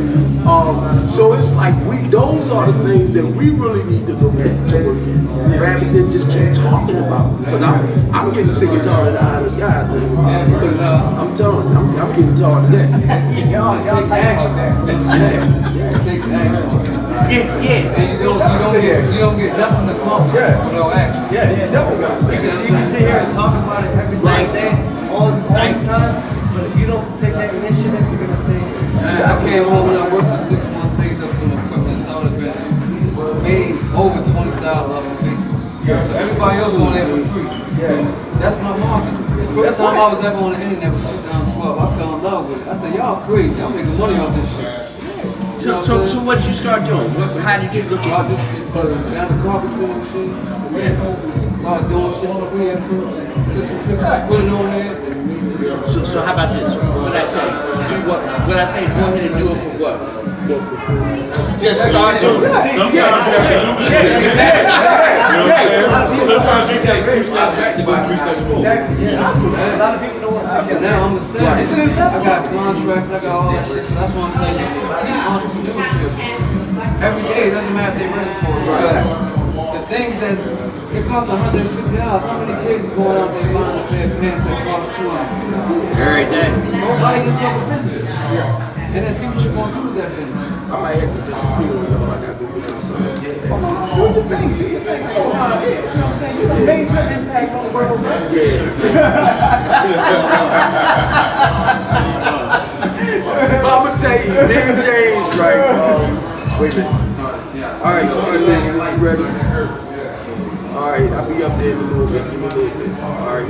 [SPEAKER 9] So it's like those are the things that we really need to look at to work at, rather than just keep talking about. Because I'm getting sick and tired of the eye in the sky thing. Because I'm telling you, I'm getting tired of that.
[SPEAKER 11] It takes action. It takes action.
[SPEAKER 5] Yeah.
[SPEAKER 11] And you don't get nothing accomplished without action.
[SPEAKER 4] Yeah, definitely. You can sit here and talk about it every single day, all the time, but if you don't take that initiative, you're gonna say.
[SPEAKER 11] I came home and I worked for 6 months, saved up some equipment, started a business, made over $20,000 off of Facebook. So everybody else on there for free. So that's my market. The first time I was ever on the internet was 2012. I fell in love with it. I said, y'all crazy. I'm making money off this shit.
[SPEAKER 7] So what did you start doing? How did you look at it?
[SPEAKER 11] I had a carpet cleaning machine. Started doing shit for free at first. Took some pictures, put it on there, and made some.
[SPEAKER 7] So how about this? What I tell you? Do what? What I say? Go ahead and do it for what? Do it for free. Just start doing it.
[SPEAKER 10] Sometimes you have to do it. You know what I'm saying? Sometimes you take 2 steps back to go 3 steps forward.
[SPEAKER 4] Exactly. A lot of people don't want to take it.
[SPEAKER 11] Now I'm understanding. It's an investment. I got contracts, I got all that shit. So that's what I'm saying. You teach entrepreneurship every day. It doesn't matter if they're ready for it. Because the things that it costs $150. How many kids is going out there buying a pair of pants that cost $250?
[SPEAKER 7] Every day.
[SPEAKER 11] Go buy yourself a business. And then see what you're going to do with that business.
[SPEAKER 9] I might have to disappear with them. I got to go get this son.
[SPEAKER 5] Do the thing. Do your thing. So, you know what I'm saying? You're a major impact on the world, man.
[SPEAKER 9] But I'm going to tell you, me and James, right? Wait a minute. All right, Cornelius, you ready? All right, I'll be up there in a little bit. Give me a little bit. All right.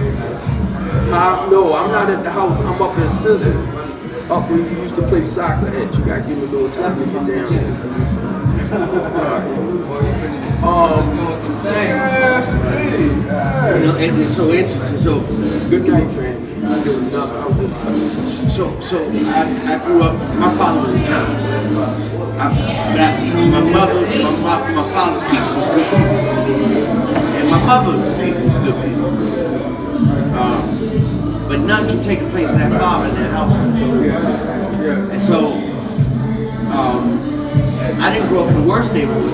[SPEAKER 9] No, I'm not at the house. I'm up at Sizzle. Up where you used to play soccer at. You got to give me a little time to get down there. All right.
[SPEAKER 11] Doing some things.
[SPEAKER 7] You know, and it's so interesting. So,
[SPEAKER 9] Good night, family. I was just coming.
[SPEAKER 7] so I grew up. My father was a John. My mother, my father's people was good people, and my mother's people was good people. But none can take the place of that father in that household. And so, I didn't grow up in the worst neighborhood.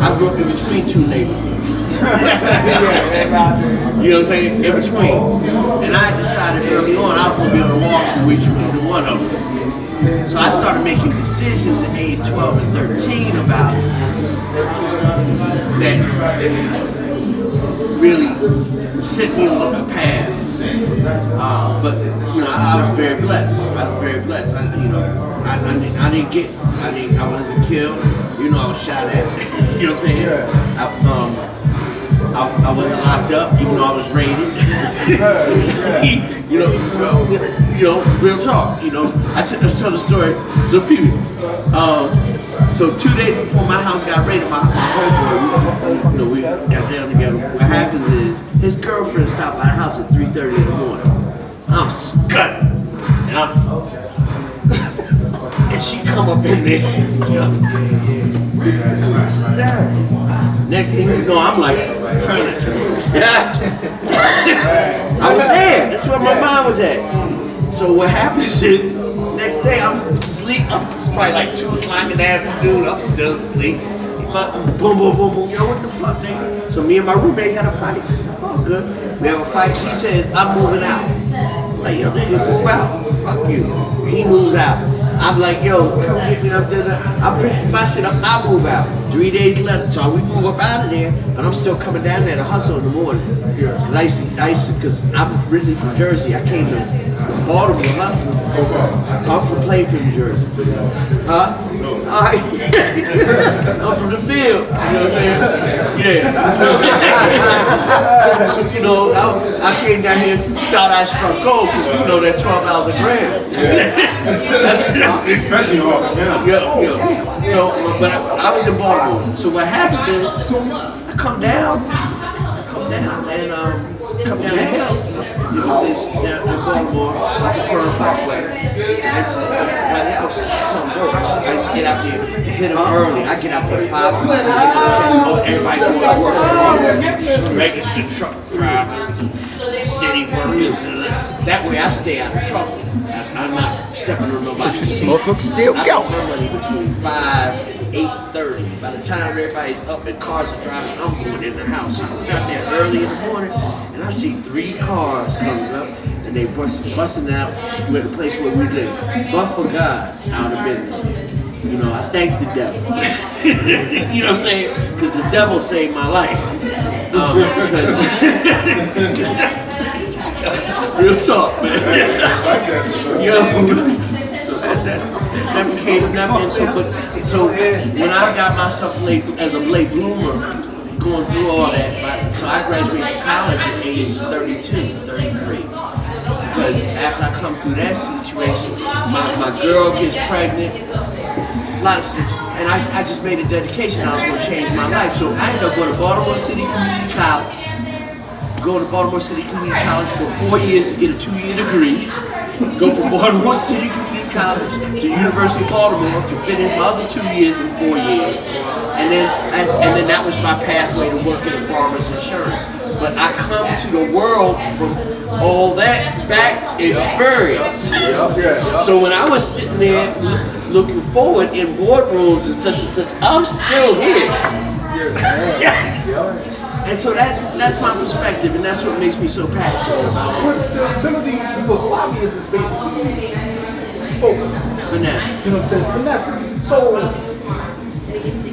[SPEAKER 7] I grew up in between 2 neighborhoods. You know what I'm saying? In between. And I decided early on I was going to be on a walk to reach either one of them. So I started making decisions at age 12 and 13 about that really set me on a path. But you know, I was very blessed. I wasn't killed. You know, I was shot at. You know what I'm saying? I wasn't locked up, even though I was raided. you know, real talk. You know, I tell the story. So people, so 2 days before my house got raided, my homeboy, you know, we got down together. What happens is his girlfriend stopped by the house at 3:30 in the morning. I'm scudding, and she come up in there. Sit down. Next thing you know, I'm like trying to turn. I was there. That's where my mind was at. So what happens is, next day I'm asleep. It's probably like 2 o'clock in the afternoon. I'm still asleep. Boom, boom, boom, boom. Yo, what the fuck, nigga? So me and my roommate had a fight. Oh, good. We have a fight. She says, I'm moving out. I'm like, yo, nigga, move out. Fuck you. He moves out. I'm like, yo, come get me up there. I pick my shit up. I move out. 3 days later, so we move up out of there, and I'm still coming down there to hustle in the morning. Because I used to, because I'm originally from Jersey. I came to Baltimore to hustle. I'm from Plainfield, New Jersey. Huh? Alright. I'm from the field. You know what I'm saying? Yeah. so you know, I came down here, thought I struck gold, because you know that $12 a gram.
[SPEAKER 10] Especially off the
[SPEAKER 7] Yeah. So, but I was in Baltimore. So what happens is, I come down and come down the hill. You know, since down in Baltimore, off of Pearl Parkway. And I was telling dope. I used to get out there and hit them early. I get out there at 5 o'clock. Everybody goes to work. Regular truck drivers, city workers. That way I stay out of trouble. I'm not stepping on nobody's feet.
[SPEAKER 1] Motherfuckers still
[SPEAKER 7] I
[SPEAKER 1] go.
[SPEAKER 7] make my money between 5 and 8:30. By the time everybody's up and cars are driving, I'm going in the house. So I was out there early in the morning, and I see 3 cars coming up, and they busting out with the place where we live. But for God, I would have been there. You know, I thank the devil. You know what I'm saying? Because the devil saved my life. Real talk, man. Yo, so that became that. So when I got myself as a late bloomer, going through all that, so I graduated from college at age 32, 33. Because after I come through that situation, my girl gets pregnant. It's a lot of situations. And I just made a dedication I was going to change my life. So I ended up going to Baltimore City Community College. Go to Baltimore City Community College for 4 years to get a 2-year degree. Go from Baltimore City Community College to University of Baltimore to finish my other 2 years in 4 years. And then that was my pathway to working in farmers insurance. But I come to the world from all that back experience. So when I was sitting there looking forward in boardrooms and such, I'm still here. And so that's my perspective, and that's what makes me so passionate about it.
[SPEAKER 5] What's the ability, because lobbyists is basically spokesman.
[SPEAKER 7] Finesse.
[SPEAKER 5] You know what I'm saying? Finesse. So,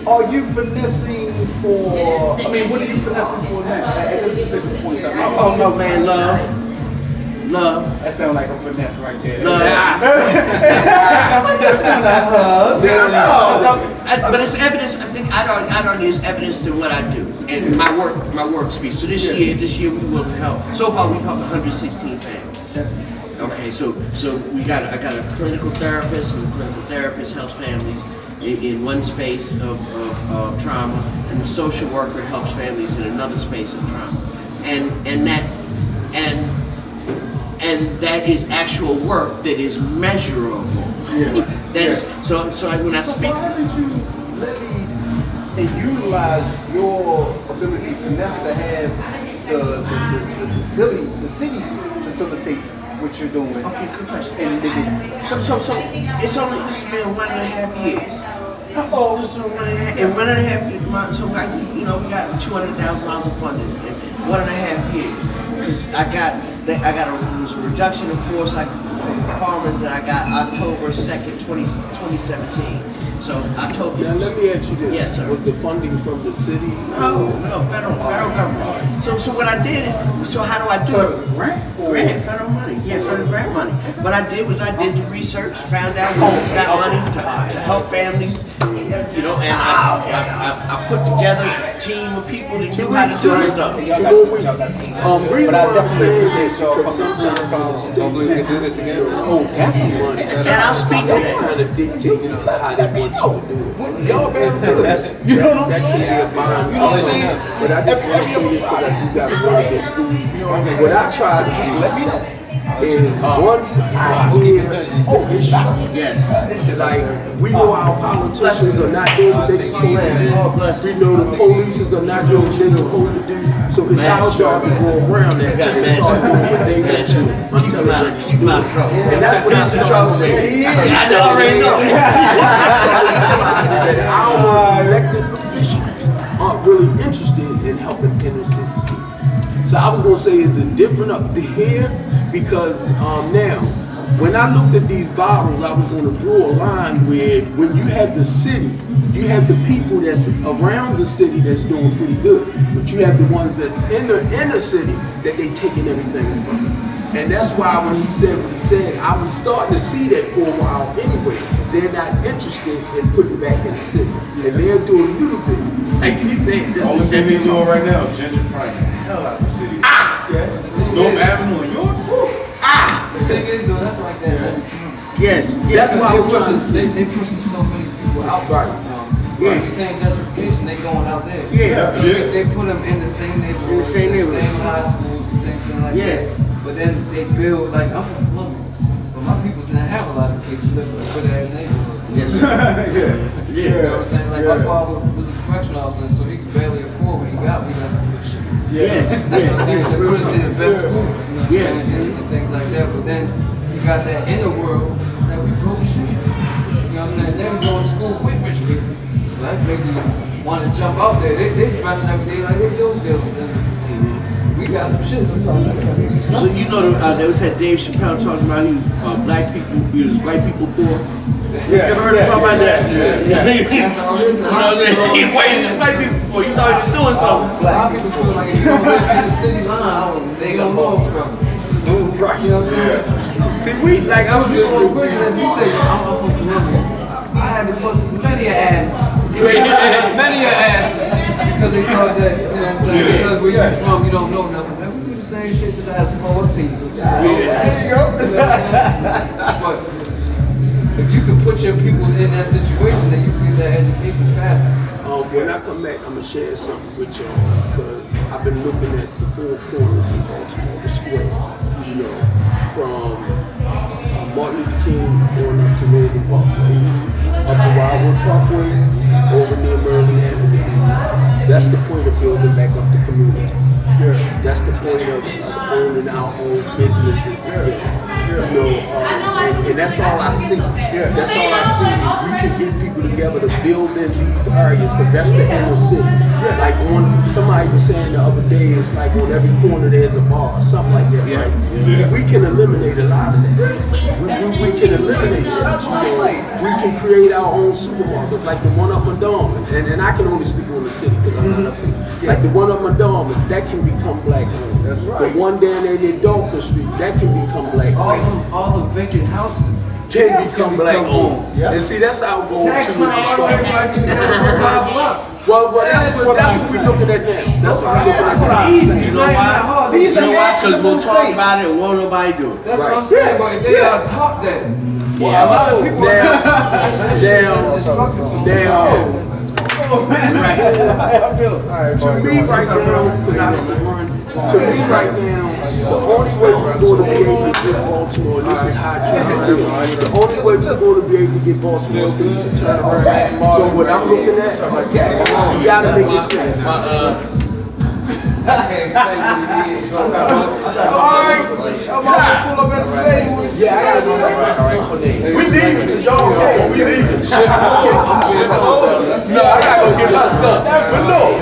[SPEAKER 5] are you finessing for, I mean, what are you finessing for now at this particular point in time?
[SPEAKER 7] Oh no, man, love.
[SPEAKER 5] That sounds like a finesse right there.
[SPEAKER 7] Love.
[SPEAKER 5] That's not a hug.
[SPEAKER 7] But it's evidence. I think I'd argue it's evidence to what I do and my work speaks. So this year we will help. So far we've helped 116 families. Okay, so I got a clinical therapist, and the clinical therapist helps families in one space of trauma, and the social worker helps families in another space of trauma, and that is actual work that is measurable. That is so when I speak.
[SPEAKER 5] How did you leverage and utilize your ability to finesse to have the city facilitate what you're doing?
[SPEAKER 7] Okay, good question.
[SPEAKER 5] And
[SPEAKER 7] So it's been 1.5 years. So 1.5 years. So we got $200,000 of funding in 1.5 years. Because I got a reduction in force from farmers that I got October 2nd, 2017. So October.
[SPEAKER 9] Now let me ask you this.
[SPEAKER 7] Yes, sir.
[SPEAKER 9] Was the funding from the city?
[SPEAKER 7] No, federal government. So what I did, so how do I do it?
[SPEAKER 5] So it was a grant?
[SPEAKER 7] Grant, federal money. Yeah, federal grant money. What I did was I did the research, found out we got money to help families, and I put together a team of people that knew how to do stuff.
[SPEAKER 9] Reason why I'm saying that because sometimes in the state,
[SPEAKER 6] Hopefully we can do this again.
[SPEAKER 7] And I'll speak to that.
[SPEAKER 9] kind of dictate how they want you to do it.
[SPEAKER 5] Y'all
[SPEAKER 9] And that can be a bond.
[SPEAKER 5] You know what I'm saying?
[SPEAKER 9] But I just want to say this because I do got to run this. What I try to do is once I hear issue, like we know our politicians are not doing what they're supposed to do. We know the police are not doing what they're supposed to do. So it's our job to go around that and start doing what they need to until they keep them out of trouble. And that's what he's trying to say. I already know. That our elected officials aren't really interested in helping inner city people. So I was gonna say, is it different up to here? Because now, when I looked at these bottles, I was gonna draw a line where when you have the city, you have the people that's around the city that's doing pretty good, but you have the ones that's in the inner city that they taking everything from. And that's why when he said what he said, I was starting to see that for a while anyway. They're not interested in putting back in the city. And they'll do a little bit. Like he said, just
[SPEAKER 10] all the thing they're doing right now, gentrifying the hell out the city. North Avenue in York.
[SPEAKER 11] The thing is though, that's like that.
[SPEAKER 9] Yes, that's why I was trying to say.
[SPEAKER 11] They pushing so many people out. Right. Like you're saying gentrification, they going out there. They put them in the same neighborhood, the same high schools, the same thing like that. But then they build, like, I'm from Columbia, but my people didn't have a lot of kids who live in a good ass neighborhood. Yes. You know what I'm saying? Like, my father was a correctional officer, so he could barely afford what he got some good shit. You know what I'm saying? They put us in the best schools, you know what I'm saying? And things like that. But then you got that inner world that we broke shit. You know what I'm saying? Then we go to school with rich people. So that's making you want to jump out there. They dressing every day like they do. We got some shit sometimes.
[SPEAKER 7] So you know, they was had Dave Chappelle talking about he was black people, he was white people poor. You ever heard him talk about that?
[SPEAKER 11] That's all it is.
[SPEAKER 7] You know what I'm saying? He's white people poor. You thought he was doing something.
[SPEAKER 11] A lot of people feel like if you don't live in the city line, they gonna know struggle.
[SPEAKER 9] Right.
[SPEAKER 11] You know what I'm saying?
[SPEAKER 9] See, we like I was just
[SPEAKER 11] listening to you. You say I'm from Columbia. I had to bust many asses. Many asses. Because they thought that, you know what I'm saying, because where you from, you don't know nothing. Man, we do the same shit, just have slower pace. There you go. But if you can put your peoples in that situation, then you can get that education faster.
[SPEAKER 9] When I come back, I'm going to share something with y'all because I've been looking at the four corners in Baltimore, the square, you know, from Martin Luther King going up to Logan Parkway, up to Wildwood Parkway, over near Merlin Avenue. That's the point of building back up the community. That's the point of owning our own businesses again. You know, and that's all I see. That's all I see. If we can get people together to build in these areas, because that's the inner city. Like somebody was saying the other day, it's like on every corner there's a bar or something like that, right? See, we can eliminate a lot of that. We can eliminate that. You know, we can create our own supermarkets, like the one up Madonna. And I can only speak on the city because I'm not up here. Like the one up Madonna, that can become black owned. That's right. The one down there in Dolphin Street, that can become black owned.
[SPEAKER 11] All the vacant houses
[SPEAKER 9] can become black owned. And see, that's our goal too. Well, that's what we're looking at now. That's what we're looking at.
[SPEAKER 7] Easy. You know why? Because we'll talk about it and won't nobody do it.
[SPEAKER 11] That's what I'm saying, but if they are taught that, a lot of people
[SPEAKER 9] to me right now, the only way we're going to be able to get Baltimore, and this is high traffic, the only way we're going to be able to get Baltimore City to turn around from what I'm looking at, you gotta make it sense.
[SPEAKER 11] I can't say what it is.
[SPEAKER 5] Alright, I'm about to pull up at the table.
[SPEAKER 9] Yeah, I gotta go back.
[SPEAKER 5] We leaving, because y'all okay. We leaving.
[SPEAKER 9] No, I gotta go get my son.
[SPEAKER 5] But look.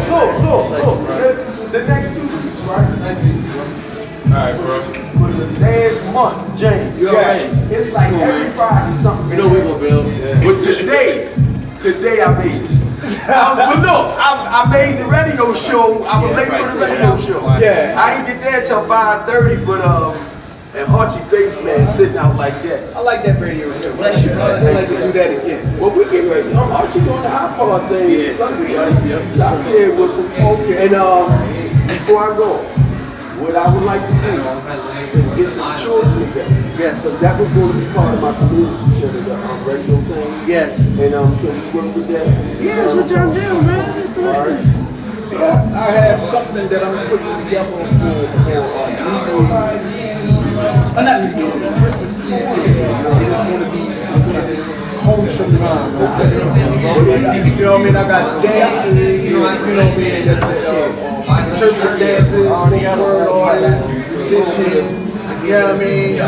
[SPEAKER 5] The next 2 weeks, right?
[SPEAKER 10] Alright, bro.
[SPEAKER 5] For the last month, James. It's like every Friday something.
[SPEAKER 9] You know we gonna build. But today I made it. But look, I made the radio show. I was late for the radio show.
[SPEAKER 5] Yeah.
[SPEAKER 9] I didn't get there till 5:30, but and Archie Face Man sitting out like that.
[SPEAKER 5] I like that radio show. Bless you. I'd like to do that again.
[SPEAKER 9] Well, we get ready. Archie doing the iPod thing Sunday, right? So I'm here with him. Okay. And before I go, what I would like to do is get some children together. Yes. So that was going to be part of my community center, the radio thing. Yes. And can we work with that?
[SPEAKER 7] Yeah, that's what y'all do, man.
[SPEAKER 9] All right.
[SPEAKER 5] So I have something that I'm putting together for Not New Year's Eve, Christmas Eve. It's gonna be culture time. You know what I mean? I got dances, you know what I mean? Interpretive dances, spoken word artists, musicians. You know what I mean?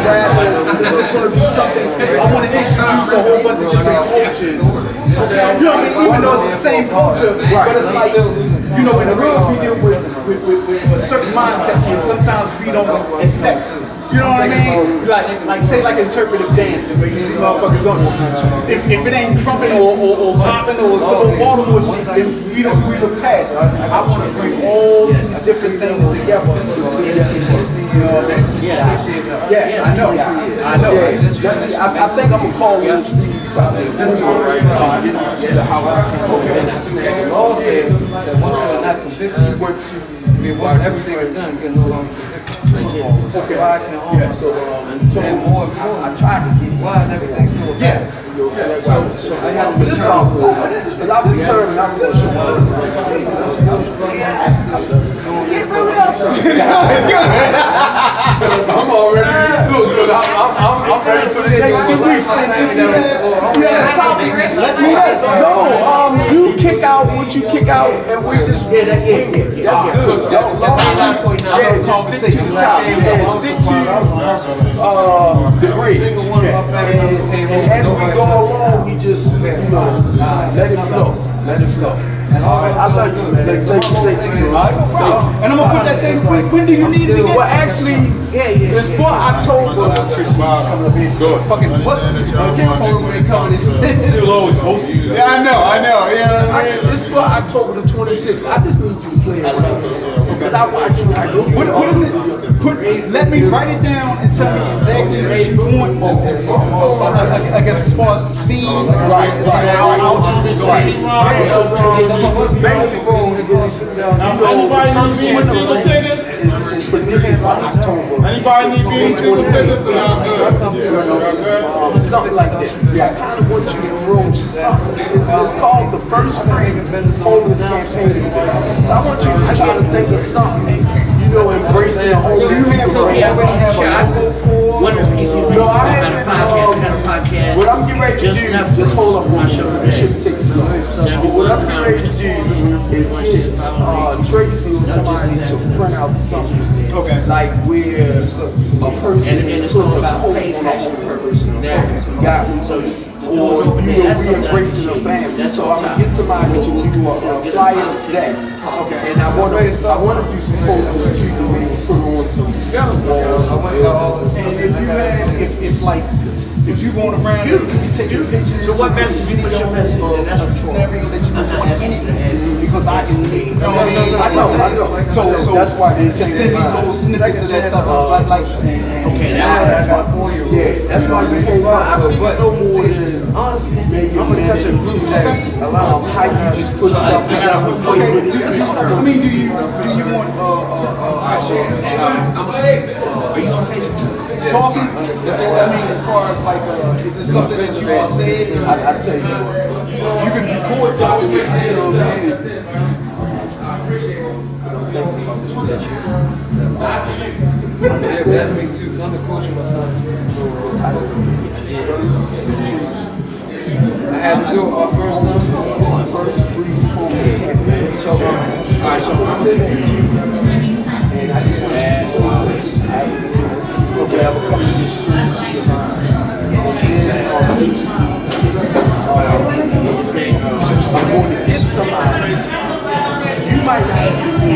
[SPEAKER 5] Rappers. It's just gonna be something. I want to introduce a whole bunch of different cultures. You know what I mean? Even though it's the same culture, but it's like, you know, in the hood we deal with a certain mindset, and sometimes we don't accept. You know what I mean? Like say like interpretive dancing, where you see motherfuckers going. If it ain't trumping or popping or some Baltimore shit, then we look past. I want to bring all these different things together. Yeah, I know. I think I'm gonna call Will Steve. That's all right.
[SPEAKER 11] And the law says that once you are not convicted, you work to. Once everything is done, you can no longer convict. So I can understand more important. I tried to get why is everything still bad?
[SPEAKER 5] So I got this all cool. Because I was determined. I'm already I'm ready for the next 2 weeks. You kick out what you kick out, and we just wing it. That's good. That's how you point out. Stick to the top. Stick to the bridge. And as we go along, we just let it flow. Let it flow. All right, I love you, man. And I'm gonna put that thing. When do you need it again? Well, actually, it's for October. Fucking what's coming? Yeah, I know. Yeah, it's for October the 26th. I just need you to play it because I watch you. What is it? Let me write it down and tell me exactly what you want. I guess as far as the theme, right. I'll just what's basic anybody need single tickets? It's predicted for October.
[SPEAKER 10] Anybody need being single tickets?
[SPEAKER 5] Something like that. I kind of want you to throw something. It's called the First Free Homeless Campaign. So I want you to try to think of something. You know, embracing the whole. Do you have Chap?
[SPEAKER 12] One piece of I got a podcast.
[SPEAKER 5] What I'm getting ready to do, just hold up on show. This shouldn't take you long. But what I'm getting ready to do is get Tracy or somebody to print out something. Okay. Like where a person is putting a hope on a homeless person. So you got or you embracing a family. So I'm gonna get somebody to do a flyer of that. Okay. And I want to do some posters too, to maybe put on some. And if you going around, you taking pictures.
[SPEAKER 12] So what message you put your message in?
[SPEAKER 5] That's a scenario that you would want anyway, because I can. I know. So that's why they just send these little snippets of that stuff. Like
[SPEAKER 12] okay, that's why.
[SPEAKER 5] Yeah, that's why you pay. I figure no more than honestly, maybe I'm gonna touch it too. That a lot of how you just put stuff together. I mean, do you want?
[SPEAKER 12] Are you on Facebook?
[SPEAKER 5] Talking? I mean, as far as like, is it something that you want to say? I tell you what, you can record something with you.
[SPEAKER 11] That's me too, because I'm the coach of my son's. I had to do it. Our first son was first free homeless campaign. So, alright, so I'm sitting with you, and I just want to okay, I will come to the street. I'm going to get somebody. You might not be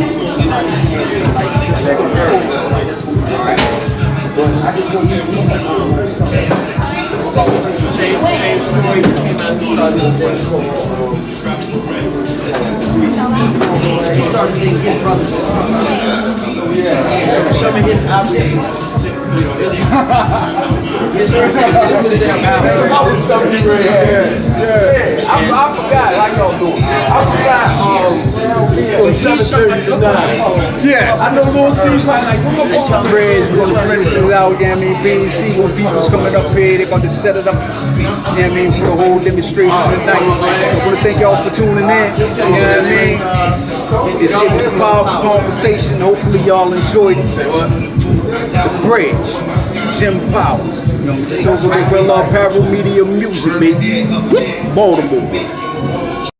[SPEAKER 11] but I just want you to do something.
[SPEAKER 12] Same story. He started being his brothers and sisters. Some of his outfits. I
[SPEAKER 5] forgot, like y'all doing. I forgot,
[SPEAKER 9] 7:30 to 9.
[SPEAKER 5] Yeah.
[SPEAKER 9] I know we'll see probably like, come on,
[SPEAKER 5] Bridge, we're gonna finish it out, you know what I mean? BEC, when people's coming up here, they're gonna set it up, you know what I mean, for the whole demonstration tonight. So I wanna thank y'all for tuning in, you know what I mean? It was a powerful conversation, hopefully y'all enjoyed it. Bridge, Jim Powers, you know, Silver Gorilla Apparel Media Music, baby. Baltimore.